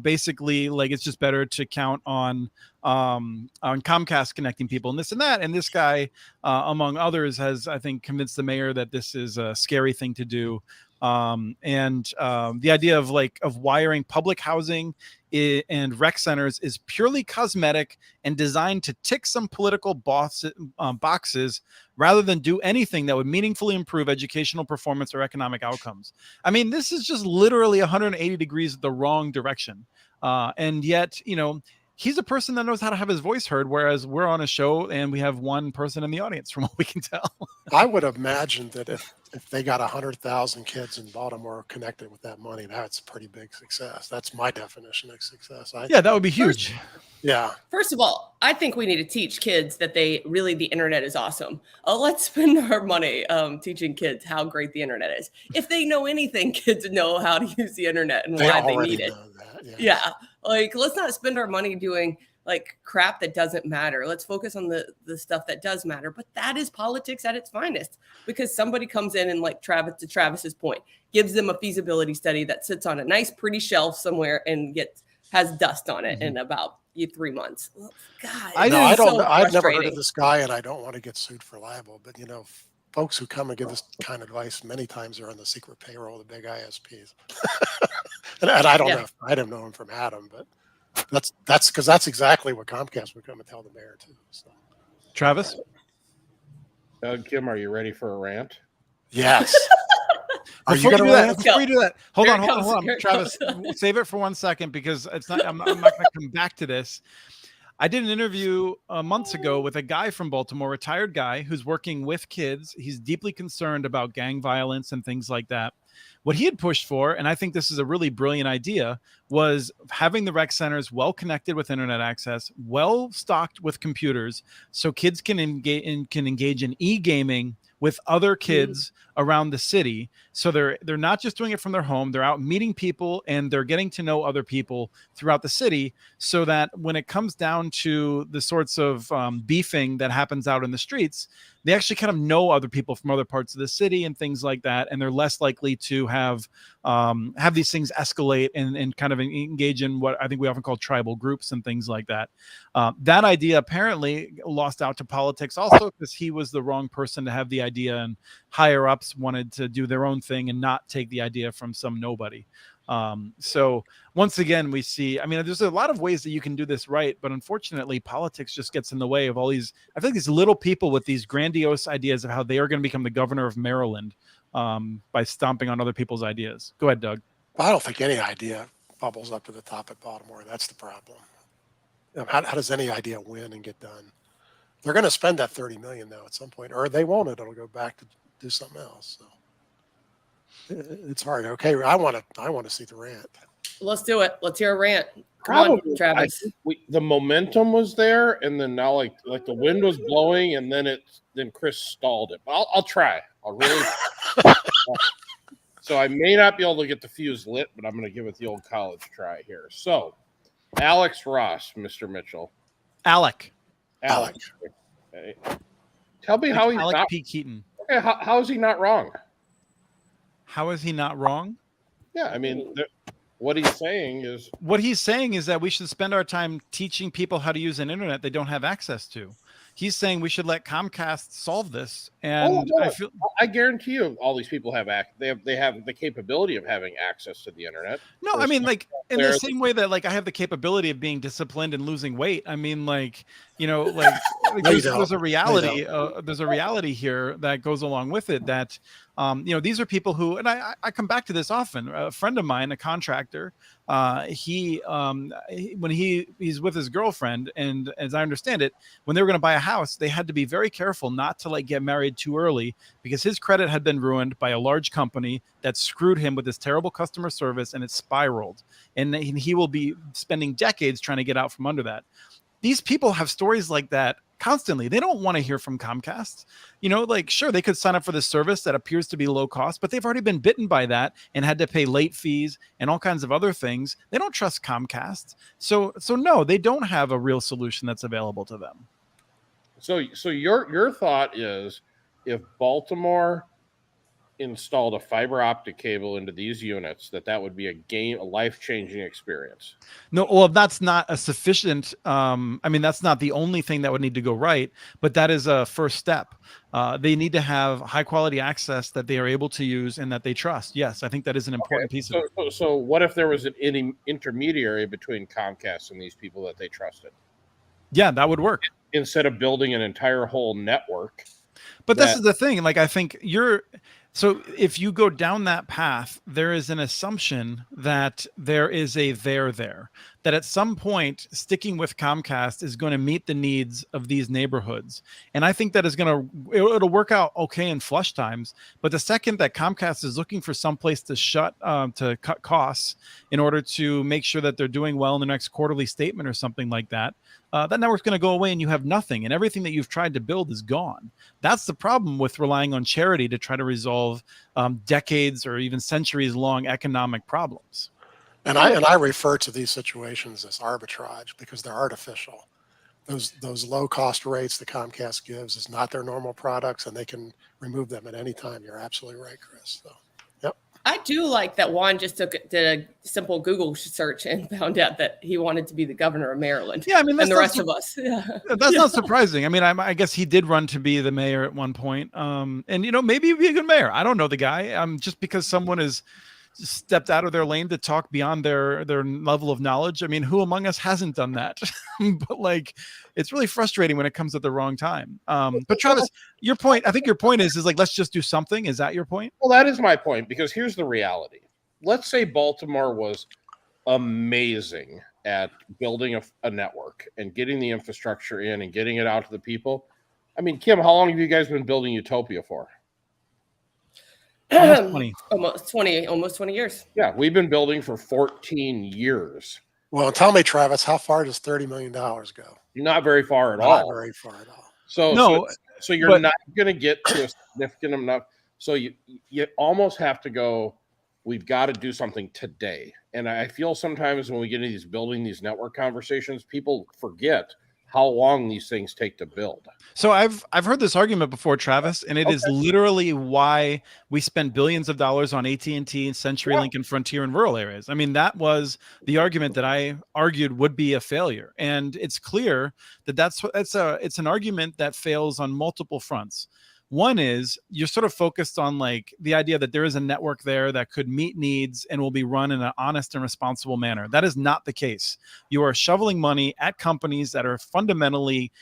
Basically, like, it's just better to count on Comcast connecting people and this and that. And this guy, among others, has, I think, convinced the mayor that this is a scary thing to do. The idea of wiring public housing and rec centers is purely cosmetic and designed to tick some political boxes rather than do anything that would meaningfully improve educational performance or economic outcomes. I mean, this is just literally 180 degrees the wrong direction. And yet, he's a person that knows how to have his voice heard, whereas we're on a show and we have one person in the audience, from what we can tell. I would imagine that if they got 100,000 kids in Baltimore connected with that money, that's a pretty big success. That's my definition of success. That would be huge. First of all, I think we need to teach kids that the internet is awesome. Let's spend our money teaching kids how great the internet is. If they know anything, kids know how to use the internet and why they need it. Yeah. Like, let's not spend our money doing like crap that doesn't matter. Let's focus on the stuff that does matter. But that is politics at its finest, because somebody comes in and, like to Travis's point, gives them a feasibility study that sits on a nice, pretty shelf somewhere and has dust on it in about 3 months. God, I've never heard of this guy, and I don't want to get sued for libel, but folks who come and give this kind of advice many times are on the secret payroll of the big ISPs. and I don't know. I don't know him from Adam, but that's because that's exactly what Comcast would come and tell the mayor too. So. Travis? Doug, Kim, are you ready for a rant? Yes. Are Before you going to rant? Before you do that, hold Here on, it hold comes, on. here it Travis, comes. save it for 1 second because it's not. I'm not going to come back to this. I did an interview months ago with a guy from Baltimore, retired guy who's working with kids. He's deeply concerned about gang violence and things like that. What he had pushed for, and I think this is a really brilliant idea, was having the rec centers well connected with internet access, well stocked with computers, so kids can engage in e-gaming with other kids around the city. So they're not just doing it from their home, they're out meeting people and they're getting to know other people throughout the city, so that when it comes down to the sorts of beefing that happens out in the streets, they actually kind of know other people from other parts of the city and things like that, and they're less likely to have these things escalate and kind of engage in what I think we often call tribal groups and things like that. That idea apparently lost out to politics also because he was the wrong person to have the idea, and higher ups wanted to do their own thing and not take the idea from some nobody. So once again, we see, I mean, there's a lot of ways that you can do this right, but unfortunately politics just gets in the way of all these, I think these little people with these grandiose ideas of how they are going to become the governor of Maryland by stomping on other people's ideas. Go ahead, Doug. I don't think any idea bubbles up to the top at Baltimore. That's the problem. How does any idea win and get done? They're going to spend that $30 million though at some point, or they won't. It'll go back to do something else. So it's hard. Okay, I want to see the rant. Let's do it. Let's hear a rant. Come Probably. on, Travis. The momentum was there, and then now like the wind was blowing, and then Chris stalled it. But I'll try. I'll really. So I may not be able to get the fuse lit, but I'm going to give it the old college try here. So, Alex Ross, Mr. Mitchell. Alec. Okay. Tell me how he's Alec not. P. Keaton. Okay, how is he not wrong? How is he not wrong? Yeah, I mean, what he's saying is that we should spend our time teaching people how to use an internet they don't have access to. He's saying we should let Comcast solve this, and I guarantee you, all these people have they have the capability of having access to the internet. No, I mean, like in the same way that like I have the capability of being disciplined and losing weight. I mean, like, you know, like there's a reality. There's a reality here that goes along with it. That you know, these are people who, and I come back to this often. A friend of mine, a contractor, he's with his girlfriend, and as I understand it, when they were going to buy a house, they had to be very careful not to like get married too early because his credit had been ruined by a large company that screwed him with this terrible customer service, and it spiraled. And he will be spending decades trying to get out from under that. These people have stories like that constantly. They don't want to hear from Comcast. You know, like, sure, they could sign up for this service that appears to be low cost, but they've already been bitten by that and had to pay late fees and all kinds of other things. They don't trust Comcast. So no, they don't have a real solution that's available to them. So your thought is, if Baltimore installed a fiber optic cable into these units, that would be a life-changing experience. No, well, that's not a sufficient. I mean, that's not the only thing that would need to go right, but that is a first step. They need to have high-quality access that they are able to use and that they trust. Yes, I think that is an important piece of it. So what if there was an intermediary between Comcast and these people that they trusted? Yeah, that would work. Instead of building an entire whole network. But this is the thing. Like, I think so if you go down that path, there is an assumption that there is a there, that at some point sticking with Comcast is going to meet the needs of these neighborhoods. And I think that is it'll work out okay in flush times. But the second that Comcast is looking for some place to cut costs in order to make sure that they're doing well in the next quarterly statement or something like that, that network's going to go away and you have nothing, and everything that you've tried to build is gone. That's the problem with relying on charity to try to resolve decades or even centuries long economic problems. And I refer to these situations as arbitrage because they're artificial. Those low cost rates that Comcast gives is not their normal products, and they can remove them at any time. You're absolutely right, Chris. So, yep. I do like that Juan just did a simple Google search and found out that he wanted to be the governor of Maryland. Yeah, I mean, and the rest of us. Yeah. That's not surprising. I mean, I guess he did run to be the mayor at one point. And maybe he'd be a good mayor. I don't know the guy. Just because someone is stepped out of their lane to talk beyond their level of knowledge. I mean, who among us hasn't done that? But like, it's really frustrating when it comes at the wrong time. But Travis, your point, I think your point is like, let's just do something. Is that your point? Well, that is my point, because here's the reality. Let's say Baltimore was amazing at building a network and getting the infrastructure in and getting it out to the people. I mean, Kim, how long have you guys been building UTOPIA for? Almost 20 years. Yeah, we've been building for 14 years. Well, tell me, Travis, how far does $30 million go? Not very far at all. Not very far at all. So you're not going to get to a significant enough. So you almost have to go, we've got to do something today. And I feel sometimes when we get into building these network conversations, people forget how long these things take to build. So I've heard this argument before, Travis, and it is literally why we spend billions of dollars on AT&T and CenturyLink and Frontier in rural areas. I mean, that was the argument that I argued would be a failure. And it's clear that it's an argument that fails on multiple fronts. One is you're sort of focused on like the idea that there is a network there that could meet needs and will be run in an honest and responsible manner. That is not the case. You are shoveling money at companies that are fundamentally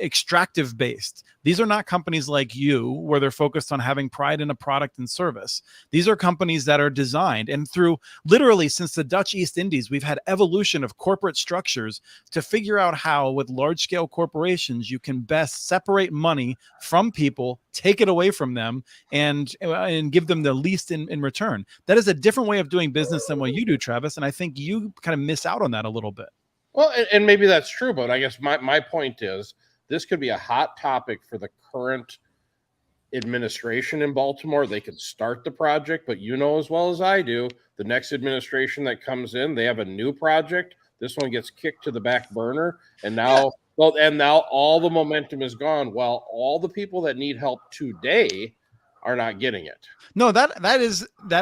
extractive based. These are not companies like you where they're focused on having pride in a product and service. These are companies that are designed, and through literally since the Dutch East Indies, we've had evolution of corporate structures to figure out how with large scale corporations you can best separate money from people, take it away from them, and give them the least in return. That is a different way of doing business than what you do, Travis, and I think you kind of miss out on that a little bit. Well, and maybe that's true, but I guess my point is this could be a hot topic for the current administration in Baltimore. They could start the project, but you know as well as I do, the next administration that comes in, they have a new project. This one gets kicked to the back burner, and now all the momentum is gone. While all the people that need help today are not getting it. No, that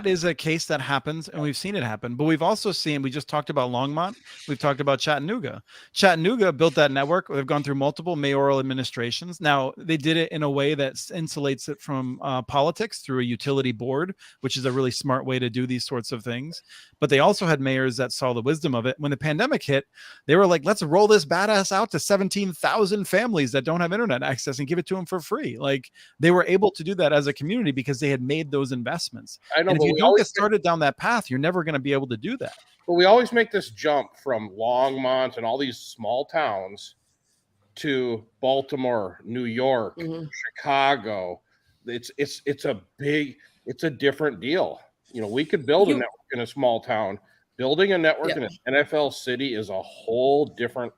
is a case that happens, and we've seen it happen. But we've also seen, we just talked about Longmont, we've talked about Chattanooga. Chattanooga built that network. They've gone through multiple mayoral administrations. Now, they did it in a way that insulates it from politics through a utility board, which is a really smart way to do these sorts of things. But they also had mayors that saw the wisdom of it. When the pandemic hit, they were like, let's roll this badass out to 17,000 families that don't have internet access and give it to them for free. Like, they were able to do that as a community because they had made those investments. I know, and if you don't get started down that path, you're never going to be able to do that. But we always make this jump from Longmont and all these small towns to Baltimore, New York, Chicago. It's a different deal. You know, we could build a network in a small town. Building a network in an NFL city is a whole different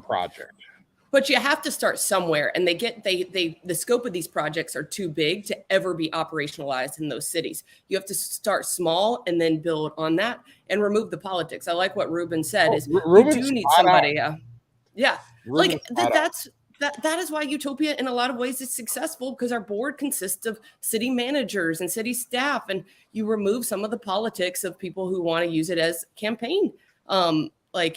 project. But you have to start somewhere, and the scope of these projects are too big to ever be operationalized in those cities. You have to start small and then build on that and remove the politics. I like what Ruben said is you do need somebody. That is why UTOPIA in a lot of ways is successful, because our board consists of city managers and city staff, and you remove some of the politics of people who want to use it as campaign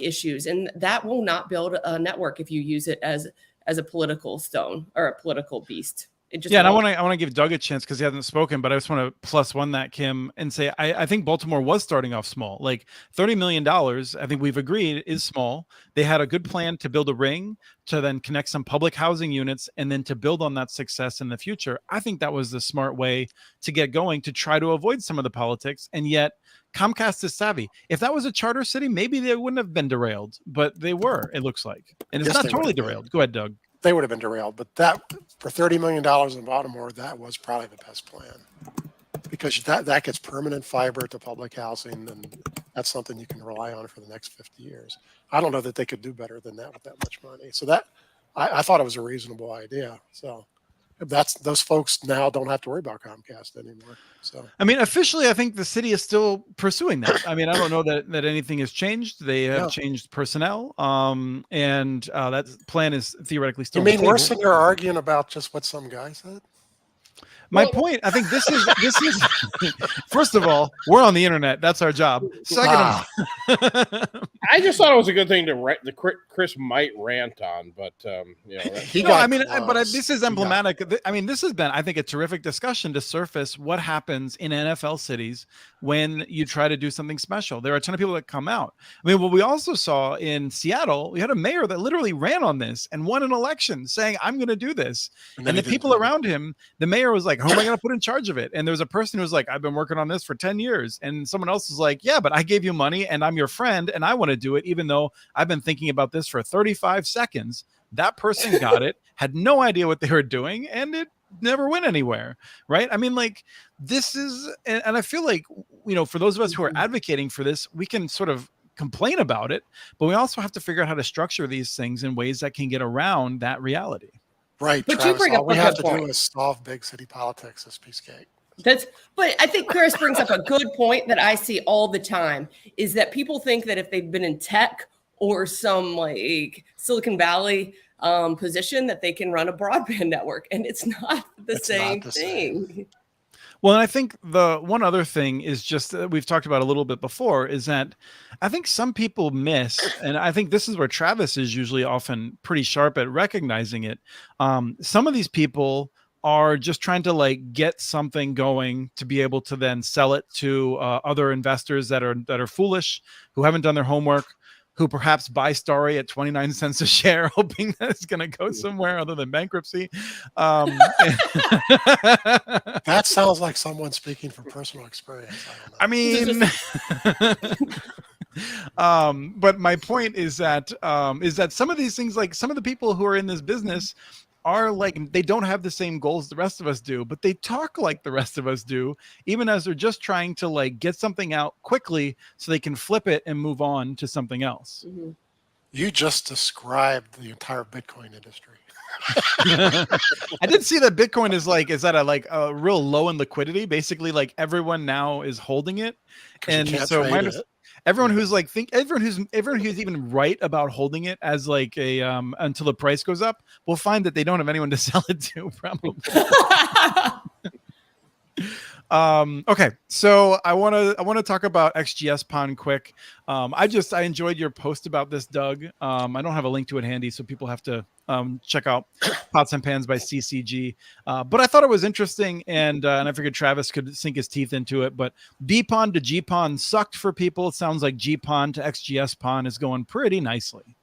issues, and that will not build a network if you use it as a political stone or a political beast. It just and I want to give Doug a chance because he hasn't spoken, but I just want to plus one that, Kim, and say I think Baltimore was starting off small. Like $30 million, I think we've agreed is small. They had a good plan to build a ring, to then connect some public housing units, and then to build on that success in the future. I think that was the smart way to get going, to try to avoid some of the politics. And yet Comcast is savvy. If that was a charter city, maybe they wouldn't have been derailed, but they were, it looks like. And it's not totally derailed. Go ahead, Doug. They would have been derailed, but that for $30 million in Baltimore, that was probably the best plan, because that gets permanent fiber to public housing, and that's something you can rely on for the next 50 years. I don't know that they could do better than that with that much money. So that I thought it was a reasonable idea. So those folks now don't have to worry about Comcast anymore. So I mean, officially, I think the city is still pursuing that. I mean, I don't know that anything has changed. They have changed personnel, and that plan is theoretically still. You mean worse than you're arguing about just what some guy said? My Well- point, I think this is first of all, we're on the internet. That's our job. Second of I just thought it was a good thing to Chris might rant on, but you know, He no, got I mean, but close. this is He got- emblematic. I mean, this has been, I think, a terrific discussion to surface what happens in NFL cities when you try to do something special. There are a ton of people that come out. I mean, what we also saw in Seattle, we had a mayor that literally ran on this and won an election saying, I'm going to do this. then And he the didn't people do it. around him, the mayor was like, who am I going to put in charge of it? And there was a person who was like, I've been working on this for 10 years. And someone else was like, yeah, but I gave you money and I'm your friend and I want to do it, even though I've been thinking about this for 35 seconds. That person got it, had no idea what they were doing, and it never went anywhere. Right. I mean, like, this is, and I feel like, you know, for those of us who are advocating for this, we can sort of complain about it, but we also have to figure out how to structure these things in ways that can get around that reality. Right, But you Travis, bring all up we a have good to point. do is solve big city politics this piece of cake. But I think Chris brings up a good point that I see all the time is that people think that if they've been in tech or some like Silicon Valley position that they can run a broadband network, and it's not the same thing. Well, and I think the one other thing is just that we've talked about a little bit before is that I think some people miss, and I think this is where Travis is usually often pretty sharp at recognizing it. Some of these people are just trying to like get something going to be able to then sell it to other investors that are foolish, who haven't done their homework, who perhaps buy Starry at 29 cents a share, hoping that it's going to go somewhere other than bankruptcy. That sounds like someone speaking from personal experience. I mean, but my point is that some of these things, like some of the people who are in this business are like, they don't have the same goals the rest of us do, but they talk like the rest of us do, even as they're just trying to like get something out quickly so they can flip it and move on to something else. Mm-hmm. You just described the entire Bitcoin industry. I did see that Bitcoin is at a real low in liquidity. Basically, like everyone now is holding it, 'Cause you and can't so trade it. everyone who's like everyone who's even right about holding it as like a until the price goes up will find that they don't have anyone to sell it to, probably. Okay, so I want to talk about XGS PON quick. I enjoyed your post about this, Doug. I don't have a link to it handy, so people have to check out Pots and Pans by CCG. But I thought it was interesting, and I figured Travis could sink his teeth into it. But BPON to GPON sucked for people. It sounds like GPON to XGS PON is going pretty nicely.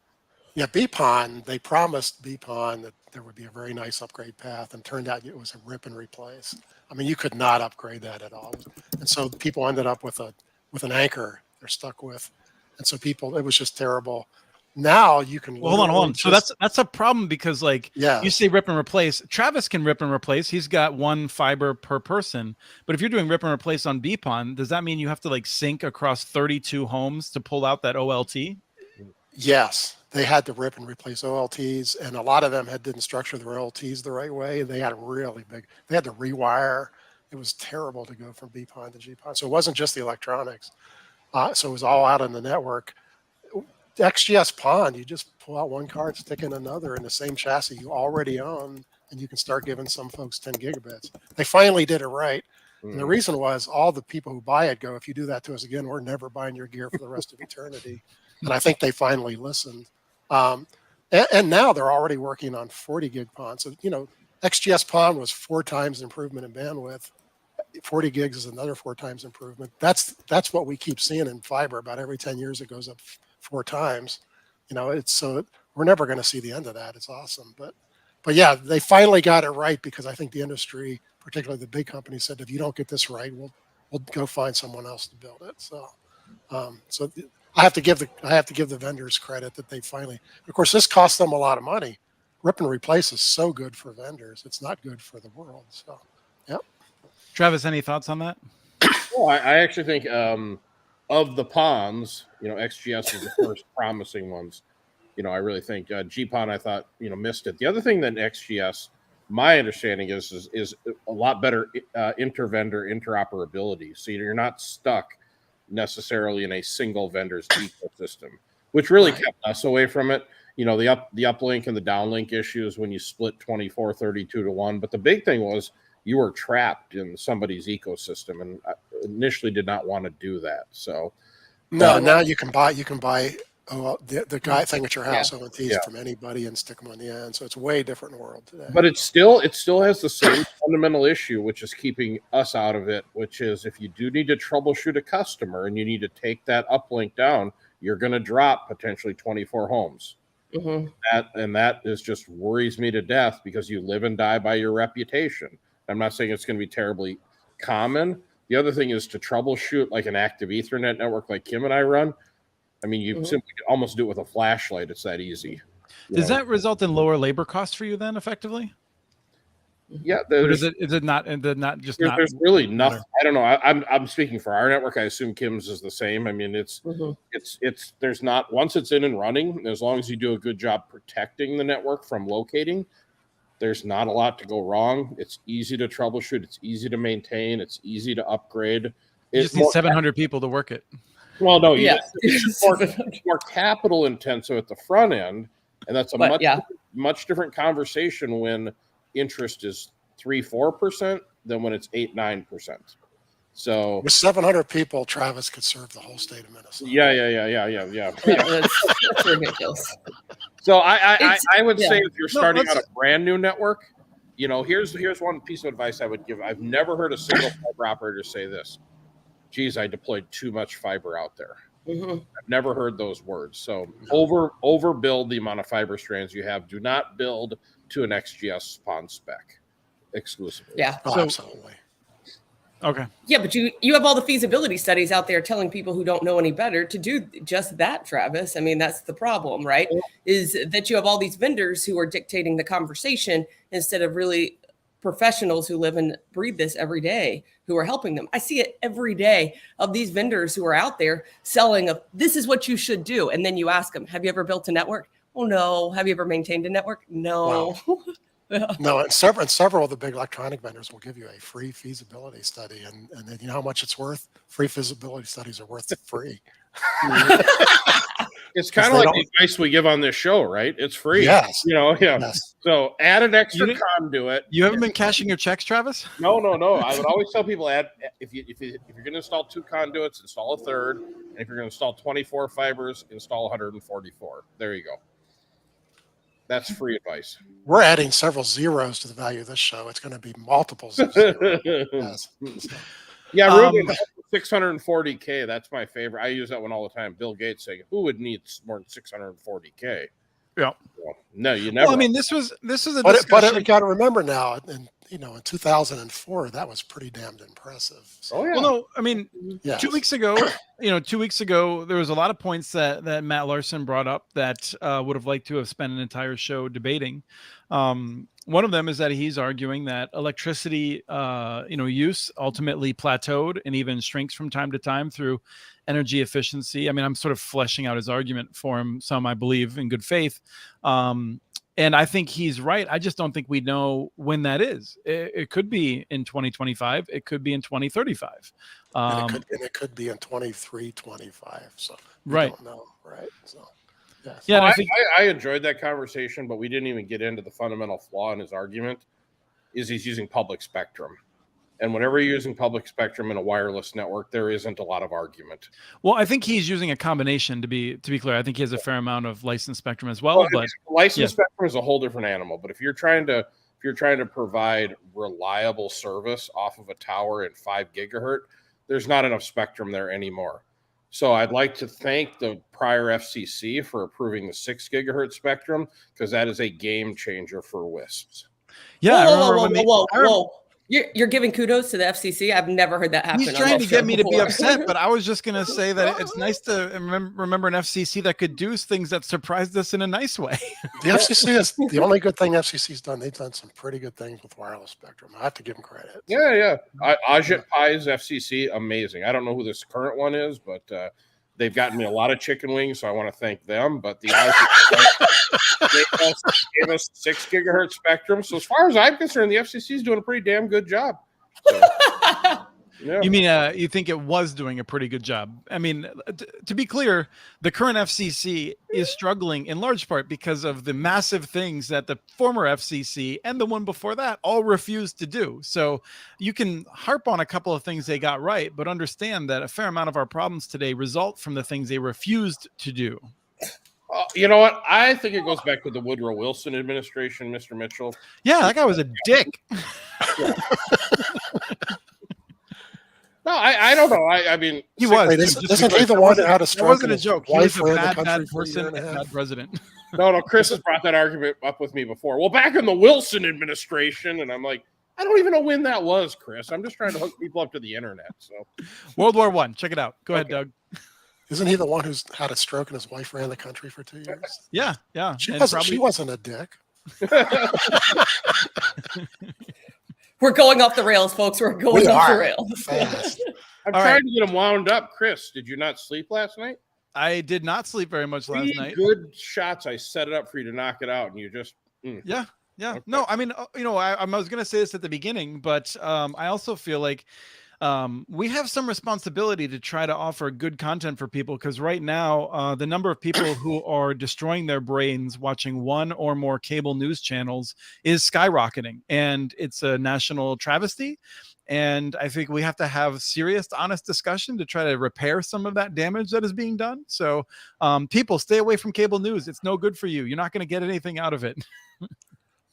Yeah, BPON, they promised BPON that there would be a very nice upgrade path, and turned out it was a rip and replace. I mean, you could not upgrade that at all. And so people ended up with an anchor they're stuck with. And so it was just terrible. Now you can hold on. So that's a problem because like you say rip and replace. Travis can rip and replace. He's got one fiber per person. But if you're doing rip and replace on BPON, does that mean you have to like sync across 32 homes to pull out that OLT? Yes, they had to rip and replace OLTs, and a lot of them didn't structure their OLTs the right way. They had they had to rewire. It was terrible to go from BPON to GPON. So it wasn't just the electronics. So it was all out on the network. XGS PON, you just pull out one card, stick in another in the same chassis you already own, and you can start giving some folks 10 gigabits. They finally did it right. And the reason was all the people who buy it go, if you do that to us again, we're never buying your gear for the rest of eternity. And I think they finally listened. And now they're already working on 40 gig PON. So, XGS PON was 4 times improvement in bandwidth. 40 gigs is another 4 times improvement. That's what we keep seeing in fiber. About every 10 years, it goes up 4 times. We're never going to see the end of that. It's awesome. But yeah, they finally got it right, because I think the industry, particularly the big companies, said, if you don't get this right, we'll go find someone else to build it. So I have to give the vendors credit that they finally. Of course, this costs them a lot of money. Rip and replace is so good for vendors; it's not good for the world. So, yep. Travis, any thoughts on that? Well, I actually think of the PONs, XGS is the first promising ones. I really think GPON, I thought, missed it. The other thing that XGS, my understanding is a lot better inter-vendor interoperability. So you're not stuck necessarily in a single vendor's ecosystem, which really kept us away from it. The uplink and the downlink issues when you split 24, 32 to 1. But the big thing was you are trapped in somebody's ecosystem, and I initially did not want to do that. So No, now you can buy the guy thing at your house ONTs Yeah. from anybody and stick them on the end. So it's a way different world today. but it still has the same fundamental issue, which is keeping us out of it, which is if you do need to troubleshoot a customer and you need to take that uplink down, you're going to drop potentially 24 homes. Mm-hmm. That is just worries me to death, because you live and die by your reputation. I'm not saying it's going to be terribly common. The other thing is to troubleshoot like an active Ethernet network like Kim and I run. I mean, you simply almost do it with a flashlight. It's that easy. Does that result in lower labor costs for you then, effectively? Yeah. Or is it not? And not just not. There's really nothing. I don't know. I'm speaking for our network. I assume Kim's is the same. I mean, it's there's not, once it's in and running, as long as you do a good job protecting the network from locating, there's not a lot to go wrong. It's easy to troubleshoot. It's easy to maintain. It's easy to upgrade. You just need 700 people to work it. Well, no, it's more capital intensive at the front end, and that's much different conversation when interest is 3-4% than when it's 8-9%. So with 700 people, Travis could serve the whole state of Minnesota. Yeah. That's ridiculous. So I would say if you're starting out a brand new network, here's one piece of advice I would give. I've never heard a single fiber operator say this: geez, I deployed too much fiber out there. I've never heard those words. So overbuild the amount of fiber strands you have. Do not build to an XGS spawn spec exclusively. Yeah. Absolutely. Okay. Yeah, but you have all the feasibility studies out there telling people who don't know any better to do just that, Travis. I mean, that's the problem, right? Is that you have all these vendors who are dictating the conversation instead of really professionals who live and breathe this every day who are helping them. I see it every day of these vendors who are out there selling this is what you should do. And then you ask them, have you ever built a network? Oh, no. Have you ever maintained a network? No. Wow. No, and several of the big electronic vendors will give you a free feasibility study, and then you know how much it's worth? Free feasibility studies are worth free. It's kind of like the advice we give on this show, right? It's free. Yes. Yes. So add an extra conduit. You haven't been cashing your checks, Travis? No. I would always tell people, if you're going to install 2 conduits, install a third. And if you're going to install 24 fibers, install 144. There you go. That's free advice. We're adding several zeros to the value of this show. It's going to be multiples of zeros. Yes. Yeah, Ruben, 640K. That's my favorite. I use that one all the time. Bill Gates saying, "Who would need more than 640K?" Yeah. Well, no, you never. Well, I mean, this was a discussion. But we got to remember now, in 2004, that was pretty damned impressive. So, Oh yeah. Well, no, I mean, yes. 2 weeks ago, there was a lot of points that Matt Larson brought up that would have liked to have spent an entire show debating. One of them is that he's arguing that electricity, use ultimately plateaued and even shrinks from time to time through energy efficiency. I mean, I'm sort of fleshing out his argument for him, some I believe in good faith. And I think he's right. I just don't think we know when that is. It could be in 2025. It could be in 2035. And it could be in 23, 25. So we don't know, right? So, yes. Yeah, I enjoyed that conversation, but we didn't even get into the fundamental flaw in his argument. Is he's using public spectrum. And whenever you're using public spectrum in a wireless network, there isn't a lot of argument. Well, I think he's using a combination to be clear. I think he has a fair amount of licensed spectrum as well. But licensed spectrum is a whole different animal. But if you're trying to provide reliable service off of a tower in 5 gigahertz, there's not enough spectrum there anymore. So I'd like to thank the prior FCC for approving the 6 gigahertz spectrum, because that is a game changer for WISPs. Yeah, whoa. You're giving kudos to the FCC. I've never heard that happen. He's trying to get me to be upset, but I was just going to say that it's nice to remember an FCC that could do things that surprised us in a nice way. The FCC is the only good thing FCC's done. They've done some pretty good things with wireless spectrum. I have to give them credit. Yeah. Ajit Pai's FCC, amazing. I don't know who this current one is, but they've gotten me a lot of chicken wings, so I want to thank them. But the gave us 6 gigahertz spectrum. So as far as I'm concerned, the FCC is doing a pretty damn good job. So, Yeah. You mean you think it was doing a pretty good job? I mean, to be clear, the current FCC is struggling in large part because of the massive things that the former FCC and the one before that all refused to do. So you can harp on a couple of things they got right, but understand that a fair amount of our problems today result from the things they refused to do. You know what? I think it goes back to the Woodrow Wilson administration, Mr. Mitchell. Yeah, that guy was a dick. No, I don't know. I mean, He was. Wait, isn't he the one that had a That stroke? wasn't a and his joke. He wife was a ran the bad, country bad for a year person and a and half? bad president. No, Chris has brought that argument up with me before. Well, back in the Wilson administration, and I'm like, I don't even know when that was, Chris. I'm just trying to hook people up to the internet. So, World War I. Check it out. Go ahead, Doug. Isn't he the one who's had a stroke and his wife ran the country for 2 years? Yeah. She And wasn't a dick. We're going off the rails, folks. We're going off the rails. Fast. I'm All trying right. to get him wound up. Chris, did you not sleep last night? I did not sleep very much last 3 night. good shots. I set it up for you to knock it out, and you just Yeah. Okay. No, I mean, I was going to say this at the beginning, but I also feel like we have some responsibility to try to offer good content for people, because right now the number of people who are destroying their brains watching one or more cable news channels is skyrocketing, and it's a national travesty. And I think we have to have serious, honest discussion to try to repair some of that damage that is being done. So people, stay away from cable news. It's no good for you. You're not going to get anything out of it.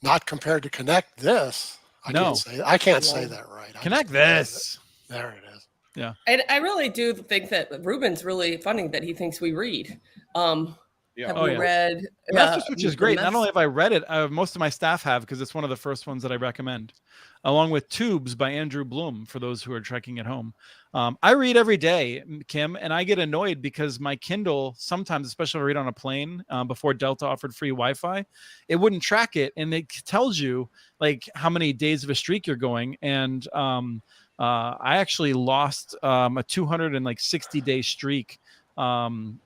Not compared to Connect This. I can't say that right. Connect This. There it is. Yeah. And I really do think that Ruben's really funny that he thinks we read. Have we read? Master Switch is great. the Not only have I read it, most of my staff have, because it's one of the first ones that I recommend, along with Tubes by Andrew Bloom, for those who are trekking at home. I read every day, Kim, and I get annoyed because my Kindle, sometimes, especially if I read on a plane, before Delta offered free Wi-Fi, it wouldn't track it, and it tells you like how many days of a streak you're going. And I actually lost a 260-day streak from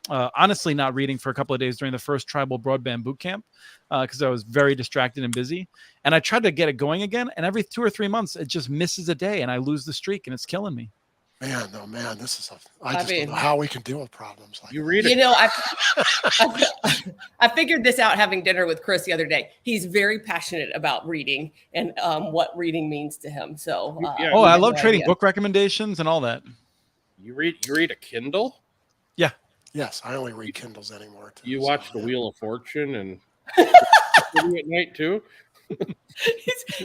honestly not reading for a couple of days during the first tribal broadband boot camp, because I was very distracted and busy. And I tried to get it going again, and every 2 or 3 months it just misses a day and I lose the streak, and it's killing me. Man, this is I don't know how we can deal with problems like you read You it. know, I figured this out having dinner with Chris the other day. He's very passionate about reading and what reading means to him. So, I love trading book recommendations and all that. You read a Kindle? Yeah. Yes, I only read Kindles anymore. Too, You watch The Wheel of Fortune and at night too?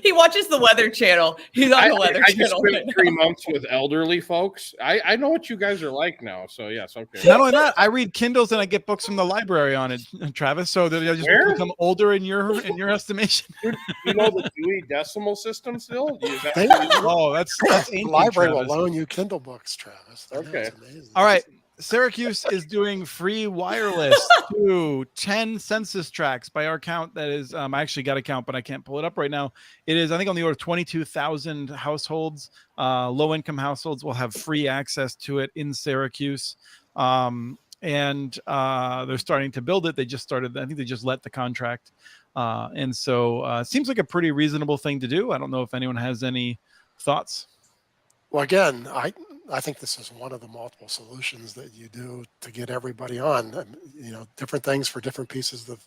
He watches the Weather Channel. He's on the Weather I just Channel. spent 3 months with elderly folks. I know what you guys are like now. So yes, okay. Not only that, I read Kindles and I get books from the library on it, Travis. So that I just become older in your estimation. You know the Dewey Decimal System still? That's the ancient, library Travis. will loan you Kindle books, Travis. Okay. All right. Syracuse is doing free wireless to 10 census tracts by our count. That is, I actually got a count, but I can't pull it up right now. It is, I think, on the order of 22,000 households. Low-income households will have free access to it in Syracuse. And they're starting to build it. They just started, I think they just let the contract. And so it seems like a pretty reasonable thing to do. I don't know if anyone has any thoughts. Well, again, I think this is one of the multiple solutions that you do to get everybody on. Different things for different pieces of.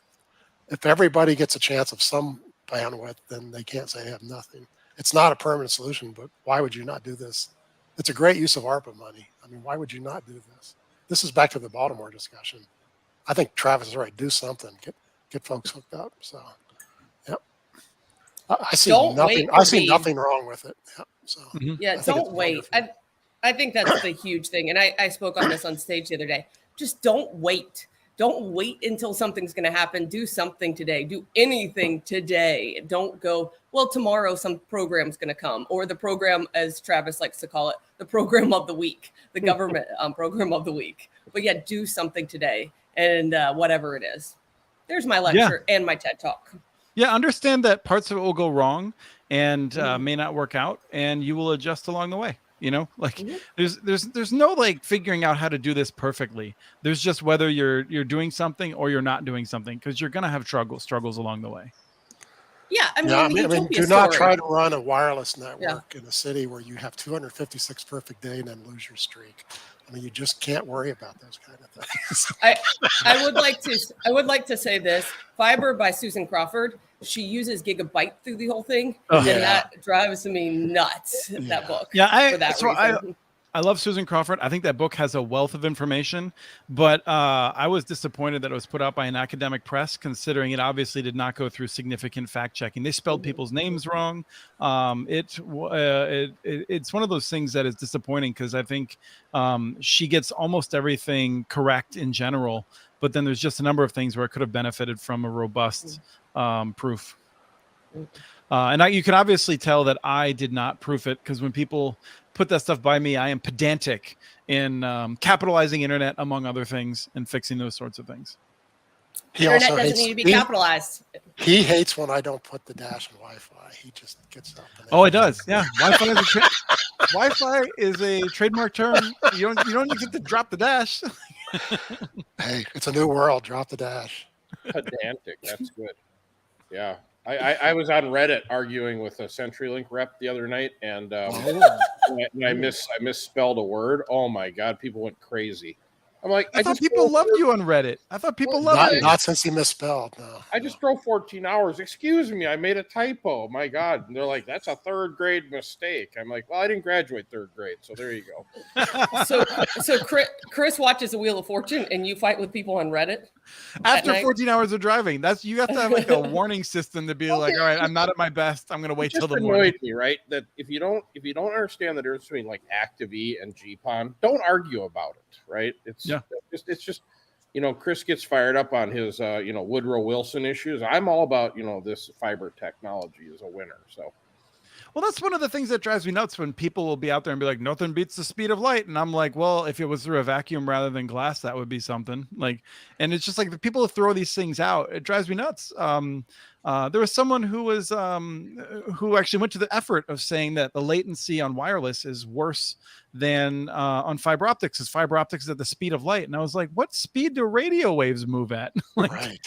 If everybody gets a chance of some bandwidth, then they can't say they have nothing. It's not a permanent solution, but why would you not do this? It's a great use of ARPA money. I mean, why would you not do this? This is back to the Baltimore discussion. I think Travis is right. Do something. Get folks hooked up. So, yep. I see nothing. I see nothing wrong with it. Yep. So don't wait. I think that's the huge thing. And I spoke on this on stage the other day. Just don't wait. Don't wait until something's going to happen. Do something today. Do anything today. Don't go, well, tomorrow some program's going to come, or the program, as Travis likes to call it, the program of the week, the government program of the week. But yeah, do something today, and whatever it is. There's my lecture and my TED Talk. Yeah, understand that parts of it will go wrong and may not work out, and you will adjust along the way. There's no like figuring out how to do this perfectly. There's just whether you're doing something or you're not doing something, because you're gonna have struggles along the way. Yeah, I mean, Yeah, the I mean, Utopia do not story. try to run a wireless network in a city where you have 256 perfect day and then lose your streak. I mean, you just can't worry about those kind of things. I would like to say this. Fiber by Susan Crawford. She uses gigabyte through the whole thing, Oh. and Yeah. that drives me nuts. Yeah. That book. Yeah, for that reason. I love Susan Crawford. I think that book has a wealth of information, but I was disappointed that it was put out by an academic press, considering it obviously did not go through significant fact checking. They spelled people's names wrong. It's one of those things that is disappointing because I think she gets almost everything correct in general, but then there's just a number of things where it could have benefited from a robust proof. And you can obviously tell that I did not proof it because when people put that stuff by me, I am pedantic in capitalizing internet, among other things, and fixing those sorts of things. He Internet also doesn't hates, need to be capitalized. he hates when I don't put the dash in Wi-Fi. He just gets up. Oh, it does. Yeah, Wi-Fi is a trademark term. You don't get to drop the dash. Hey, it's a new world. Drop the dash. Pedantic. That's good. Yeah. I was on Reddit arguing with a CenturyLink rep the other night, and I misspelled a word. Oh my God, people went crazy. I'm like, I thought people loved you on Reddit. I thought people loved it. Not since he misspelled. No. I just drove 14 hours. Excuse me, I made a typo. My God. And they're like, that's a third grade mistake. I'm like, well, I didn't graduate third grade, so there you go. So Chris watches The Wheel of Fortune, and you fight with people on Reddit After 14 hours of driving. You have to have like a warning system to be like, all right, I'm not at my best. I'm gonna wait till the morning. It just annoyed me, right? That if you don't understand the difference between like Active-E and GPON, don't argue about it, right? It's just Chris gets fired up on his Woodrow Wilson issues. I'm all about this fiber technology is a winner. So well, that's one of the things that drives me nuts when people will be out there and be like, nothing beats the speed of light. And I'm like, well, if it was through a vacuum rather than glass, that would be something. Like, and it's just like the people who throw these things out, it drives me nuts. There was someone who actually went to the effort of saying that the latency on wireless is worse than on fiber optics, because fiber optics is at the speed of light. And I was like, what speed do radio waves move at? Like, right.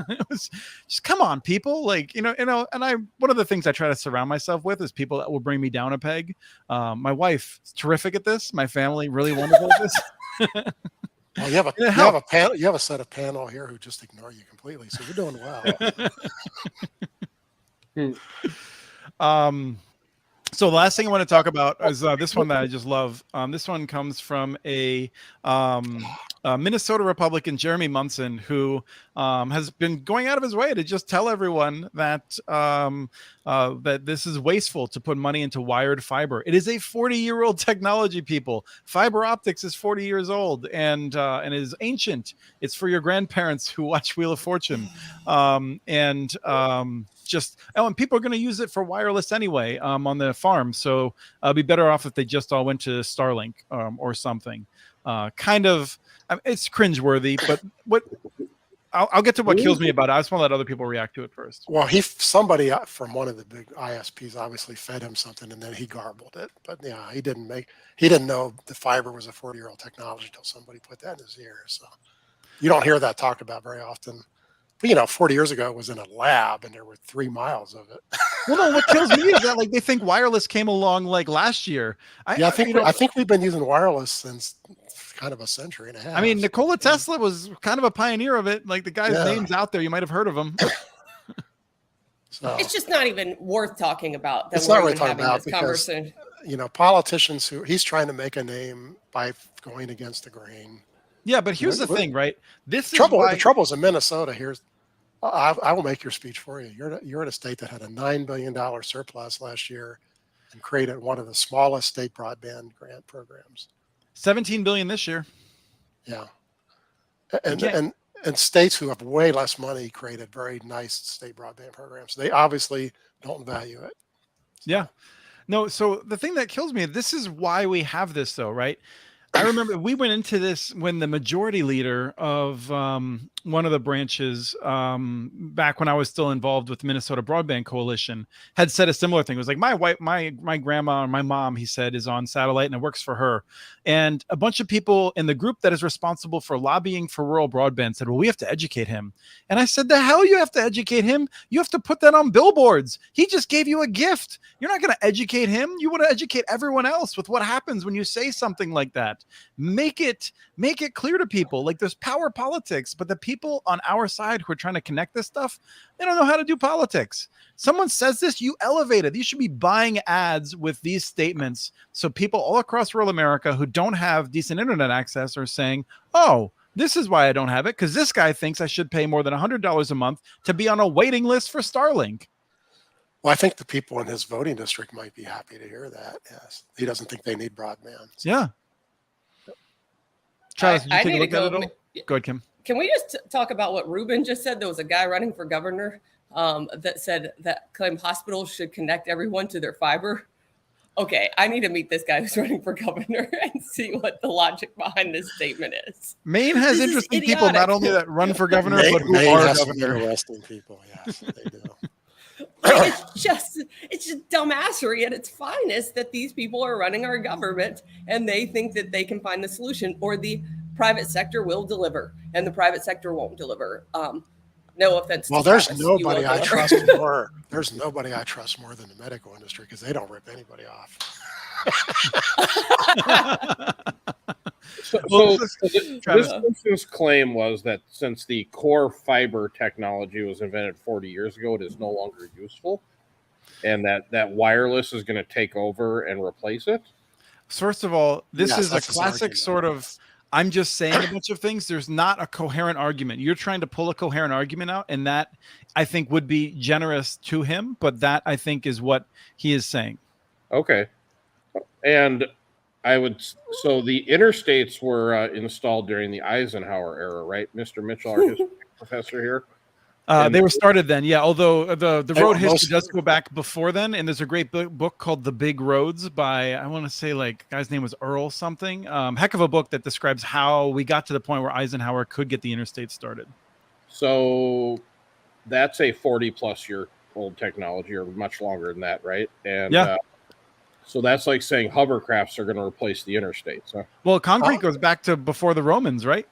It was just, come on, people. Like, and one of the things I try to surround myself with is people that will bring me down a peg. My wife is terrific at this. My family really wonderful at this. Well, you have a panel. You have a set of panel here who just ignore you completely. So you're doing well. So the last thing I want to talk about is this one that I just love. This one comes from a Minnesota Republican, Jeremy Munson, who has been going out of his way to just tell everyone that that this is wasteful to put money into wired fiber. It is a 40-year-old technology, people. Fiber optics is 40 years old and is ancient. It's for your grandparents who watch Wheel of Fortune. And people are going to use it for wireless anyway on the farm. So it'd be better off if they just all went to Starlink or something. It's cringeworthy, but I'll get to what kills me about it. I just want to let other people react to it first. Well, somebody from one of the big ISPs obviously fed him something, and then he garbled it. But yeah, he didn't know the fiber was a 40-year-old technology until somebody put that in his ear. So you don't hear that talked about very often. But 40 years ago it was in a lab and there were 3 miles of it. Well, no, what kills me is that like they think wireless came along like last year. I think we've been using wireless since kind of a century and a half. I mean, Nikola Tesla was kind of a pioneer of it. Like the guy's name's out there. You might have heard of him. So, it's just not even worth talking about. It's not really talking about because, politicians he's trying to make a name by going against the grain. Yeah, but here's the thing, right? The trouble is in Minnesota. I will make your speech for you. You're in a state that had a $9 billion surplus last year and created one of the smallest state broadband grant programs. $17 billion this year. Yeah, and states who have way less money created very nice state broadband programs. They obviously don't value it. Yeah. No, so the thing that kills me, this is why we have this though, right? I remember we went into this when the majority leader of one of the branches, back when I was still involved with the Minnesota Broadband Coalition, had said a similar thing. It was like my grandma or my mom, he said, is on satellite and it works for her. And a bunch of people in the group that is responsible for lobbying for rural broadband said, well, we have to educate him. And I said, the hell you have to educate him? You have to put that on billboards. He just gave you a gift. You're not going to educate him. You want to educate everyone else with what happens when you say something like that. Make it clear to people. Like, there's power politics, but the people on our side who are trying to connect this stuff, they don't know how to do politics. Someone says this, you elevate it. You should be buying ads with these statements so people all across rural America who don't have decent internet access are saying, oh, this is why I don't have it, because this guy thinks I should pay more than $100 a month to be on a waiting list for Starlink. Well, I think the people in his voting district might be happy to hear that. Yes, he doesn't think they need broadband. So. Yeah. Travis, did you I take a need look to at go. it all? Go ahead, Kim. Can we just talk about what Ruben just said? There was a guy running for governor that said that claimed hospitals should connect everyone to their fiber. Okay, I need to meet this guy who's running for governor and see what the logic behind this statement is. Maine has This is interesting people, not only that run for governor, but who Maine are has some governor. interesting people. Yes, they do. It's just dumbassery at its finest that these people are running our government and they think that they can find the solution, or the private sector will deliver and the private sector won't deliver. No offense. Well, to there's Travis, you will nobody I deliver. trust more. There's nobody I trust more than the medical industry, because they don't rip anybody off. This Travis. person's claim was that since the core fiber technology was invented 40 years ago, it is no longer useful, and that wireless is going to take over and replace it. First of all, this Yes, is a that's his classic argument. sort of, I'm just saying a bunch of things. There's not a coherent argument. You're trying to pull a coherent argument out, and that I think would be generous to him, but that I think is what he is saying. Okay. And so the interstates were installed during the Eisenhower era, right? Mr. Mitchell, our history professor here. They were started then, yeah. Although the road history most- does go back before then, and there's a great book called "The Big Roads" by, I want to say, like, guy's name was Earl something. Heck of a book that describes how we got to the point where Eisenhower could get the interstate started. So that's a 40+ year old technology, or much longer than that, right? And Yeah. So that's like saying hovercrafts are going to replace the interstates. Huh? Well, concrete goes back to before the Romans, right?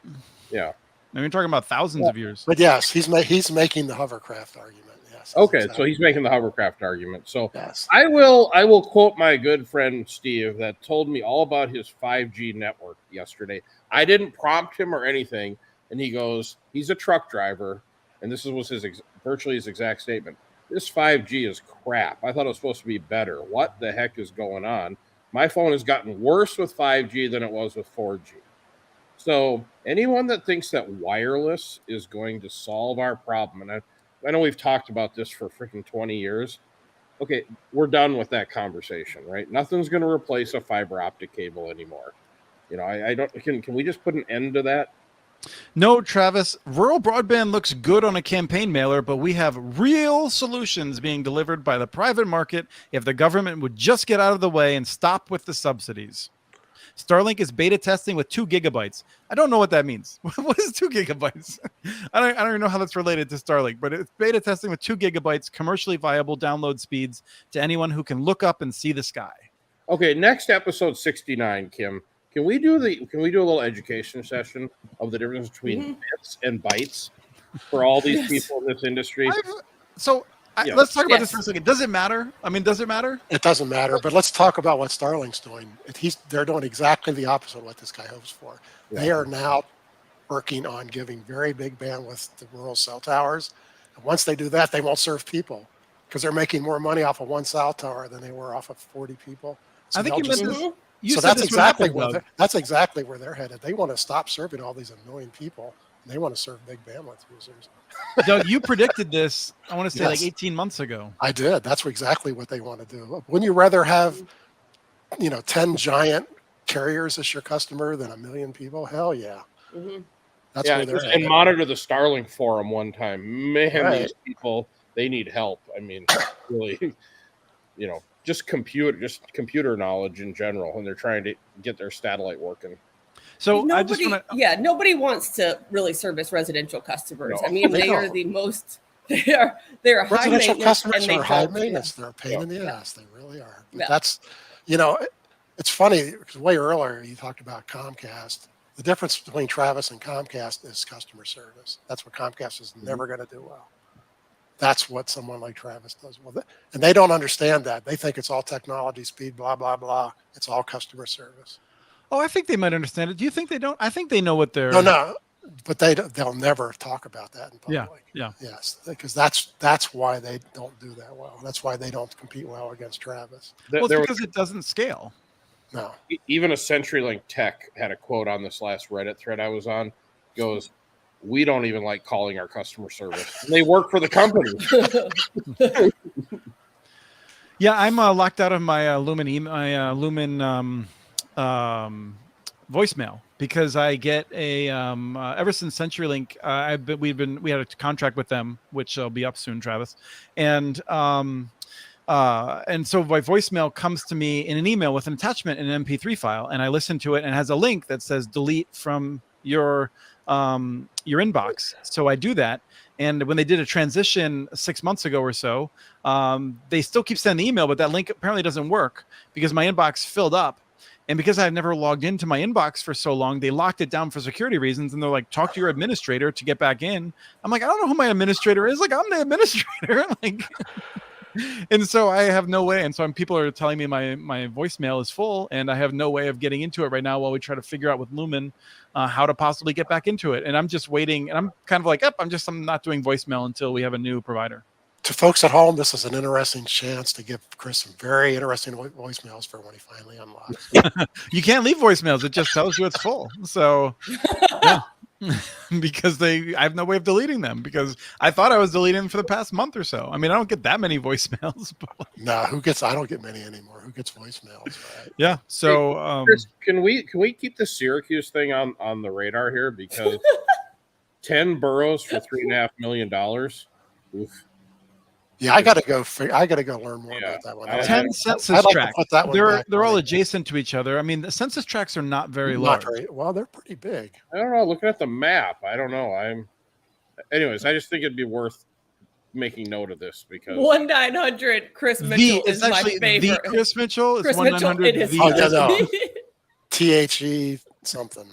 Yeah. I mean, we're talking about thousands of years. But yes, he's making the hovercraft argument. Yes. Okay, exactly. so he's making the hovercraft argument. So Yes. I will quote my good friend Steve that told me all about his 5G network yesterday. I didn't prompt him or anything, and he goes, he's a truck driver, and this was virtually his exact statement. This 5G is crap. I thought it was supposed to be better. What the heck is going on? My phone has gotten worse with 5G than it was with 4G. So anyone that thinks that wireless is going to solve our problem, and I know we've talked about this for freaking 20 years. Okay, we're done with that conversation, right? Nothing's going to replace a fiber optic cable anymore. You know, I don't. Can we just put an end to that? No, Travis, rural broadband looks good on a campaign mailer, but we have real solutions being delivered by the private market if the government would just get out of the way and stop with the subsidies. Starlink is beta testing with 2 gigabytes. I don't know what that means. What is 2 gigabytes? I don't even know how that's related to Starlink, but it's beta testing with 2 gigabytes, commercially viable download speeds to anyone who can look up and see the sky. Okay, next episode 69, Kim. Can we do a little education session of the difference between bits and bytes for all these people in this industry? Let's talk about this for a second. Does it matter? I mean, does it matter? It doesn't matter, but let's talk about what Starlink's doing. They're doing exactly the opposite of what this guy hopes for. Yeah. They are now working on giving very big bandwidth to rural cell towers. And once they do that, they won't serve people because they're making more money off of one cell tower than they were off of 40 people. So I think you they'll meant just- this. You so said that's this exactly would happen, Doug. that's exactly where they're headed. They want to stop serving all these annoying people. And they want to serve big bandwidth users. Doug, you predicted this, I want to say, Yes. like 18 months ago. I did. That's exactly what they want to do. Wouldn't you rather have, 10 giant carriers as your customer than 1 million people? Hell yeah. Mhm. That's Yeah, where they're and headed. monitor the Starlink forum one time. Man, Right. these people, they need help. I mean, really, just computer knowledge in general when they're trying to get their satellite working. So I just want to. Nobody wants to really service residential customers. No. I mean, they are the most. They're high Residential maintenance, customers and they are high don't- maintenance. They're a pain in the ass. They really are. But Yeah. that's, it's funny because way earlier you talked about Comcast. The difference between Travis and Comcast is customer service. That's what Comcast is never going to do well. That's what someone like Travis does well. And they don't understand that. They think it's all technology, speed, blah, blah, blah. It's all customer service. Oh, I think they might understand it. Do you think they don't? I think they know what they're. No, but they'll never talk about that in public. Yeah. Yes, because that's why they don't do that well. That's why they don't compete well against Travis. Well, it's because it doesn't scale. No. Even a CenturyLink Tech had a quote on this last Reddit thread I was on. Goes, we don't even like calling our customer service. And they work for the company. Yeah, I'm locked out of my Lumen voicemail because I get a ever since CenturyLink, we had a contract with them, which will be up soon, Travis, and so my voicemail comes to me in an email with an attachment in an MP3 file, and I listen to it and it has a link that says delete from your inbox. So I do that. And when they did a transition 6 months ago or so, they still keep sending the email, but that link apparently doesn't work because my inbox filled up. And because I've never logged into my inbox for so long, they locked it down for security reasons. And they're like, talk to your administrator to get back in. I'm like, I don't know who my administrator is. Like, I'm the administrator. Like, and so I have no way. And so people are telling me my voicemail is full and I have no way of getting into it right now while we try to figure out with Lumen how to possibly get back into it. And I'm just waiting. And I'm kind of like, I'm not doing voicemail until we have a new provider. To folks at home, this is an interesting chance to give Chris some very interesting voicemails for when he finally unlocks. You can't leave voicemails. It just tells you it's full. So, yeah. Because I have no way of deleting them because I thought I was deleting them for the past month or so. I mean, I don't get that many voicemails. But... No, I don't get many anymore. Who gets voicemails, right? Yeah. So, Chris, can we keep the Syracuse thing on the radar here? Because 10 boroughs for $3.5 million. Oof. Yeah, I got to go learn more about that one. 10 census tracts. They're all money. adjacent to each other. I mean, the census tracts are not very Not large. well, they're pretty big. I don't know. Looking at the map, I don't know. Anyways, I just think it'd be worth making note of this because 1-900 Chris Mitchell is my favorite. The Chris Mitchell is Chris 1-900. Mitchell, it is. THE something.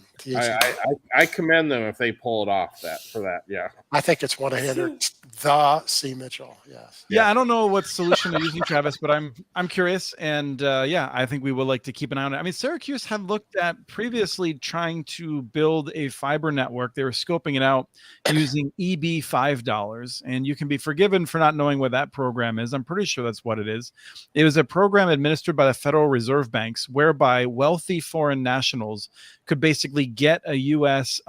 I commend them if they pull it off for that. Yeah. I think it's 1-800 the C Mitchell. Yes. Yeah, I don't know what solution they're using, Travis, but I'm curious, and I think we would like to keep an eye on it. I mean, Syracuse had looked at previously trying to build a fiber network. They were scoping it out using EB $5, and you can be forgiven for not knowing what that program is. I'm pretty sure that's what it is. It was a program administered by the Federal Reserve Banks, whereby wealthy foreign nationals could basically get a U.S.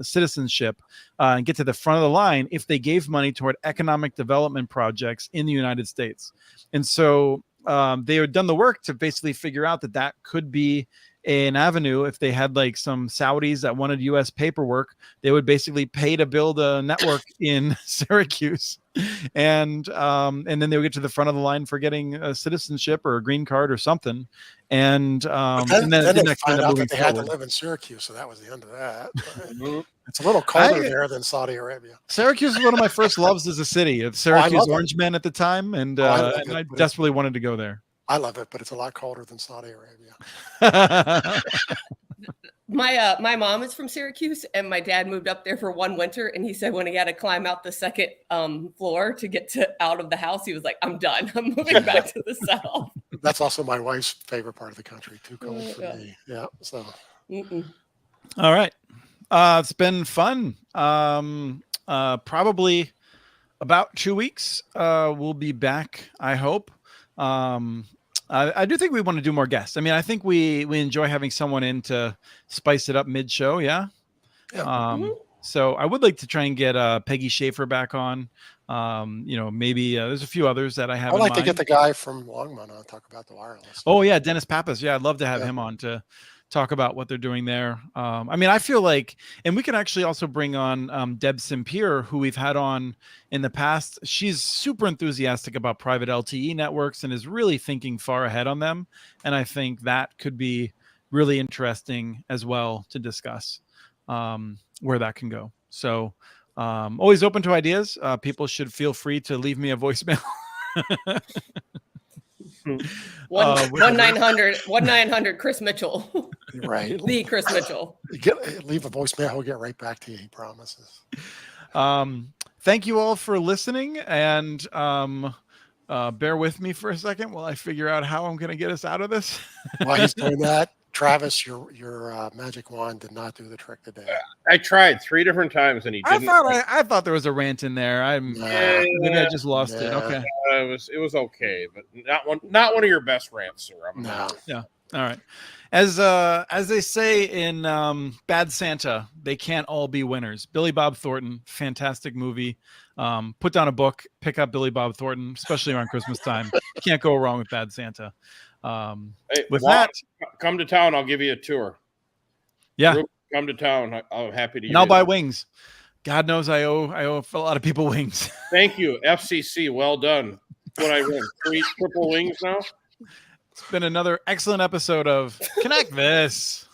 Citizenship and get to the front of the line if they gave money toward economic development projects in the United States. And so they had done the work to basically figure out that could be an avenue. If they had like some Saudis that wanted U.S. paperwork, they would basically pay to build a network in Syracuse. And then they would get to the front of the line for getting a citizenship or a green card or something. And then they find out that they had to live in Syracuse, so that was the end of that. It's a little colder there than Saudi Arabia. Syracuse was one of my first loves as a city. It's Syracuse Orange Men at the time, and I desperately wanted to go there. I love it, but it's a lot colder than Saudi Arabia. My mom is from Syracuse, and my dad moved up there for one winter. And he said when he had to climb out the second floor to get out of the house, he was like, "I'm done. I'm moving back to the south." That's also my wife's favorite part of the country. Too cold for me. Yeah. So. All right. It's been fun. Probably about 2 weeks. We'll be back, I hope. I do think we want to do more guests. I mean, I think we enjoy having someone in to spice it up mid-show. Yeah. So I would like to try and get Peggy Schaefer back on. Maybe there's a few others that I have. I'd like to get the guy from Longmont on, talk about the wireless. Oh yeah, Dennis Pappas. Yeah, I'd love to have him on to talk about what they're doing there. I mean, I feel like, and we can actually also bring on Deb Simpier, who we've had on in the past. She's super enthusiastic about private LTE networks and is really thinking far ahead on them. And I think that could be really interesting as well to discuss where that can go. So always open to ideas. People should feel free to leave me a voicemail. 1-900 Chris Mitchell. Right. The Chris Mitchell. Leave a voicemail. He'll get right back to you. He promises. Thank you all for listening, and bear with me for a second while I figure out how I'm going to get us out of this. While he's doing that, Travis, your magic wand did not do the trick today. I tried 3 different times and he didn't. I thought there was a rant in there. Maybe I just lost it. Okay. It was okay, but not one of your best rants, sir. No. Yeah. All right. As they say in Bad Santa, they can't all be winners. Billy Bob Thornton, fantastic movie. Put down a book, pick up Billy Bob Thornton, especially around Christmas time. Can't go wrong with Bad Santa. Hey, with Juan, that, come to town. I'll give you a tour. Yeah, Ruben, come to town. I'm happy to. And I'll buy wings. God knows I owe a lot of people wings. Thank you, FCC. Well done. What I win 3 triple wings now. It's been another excellent episode of Connect This.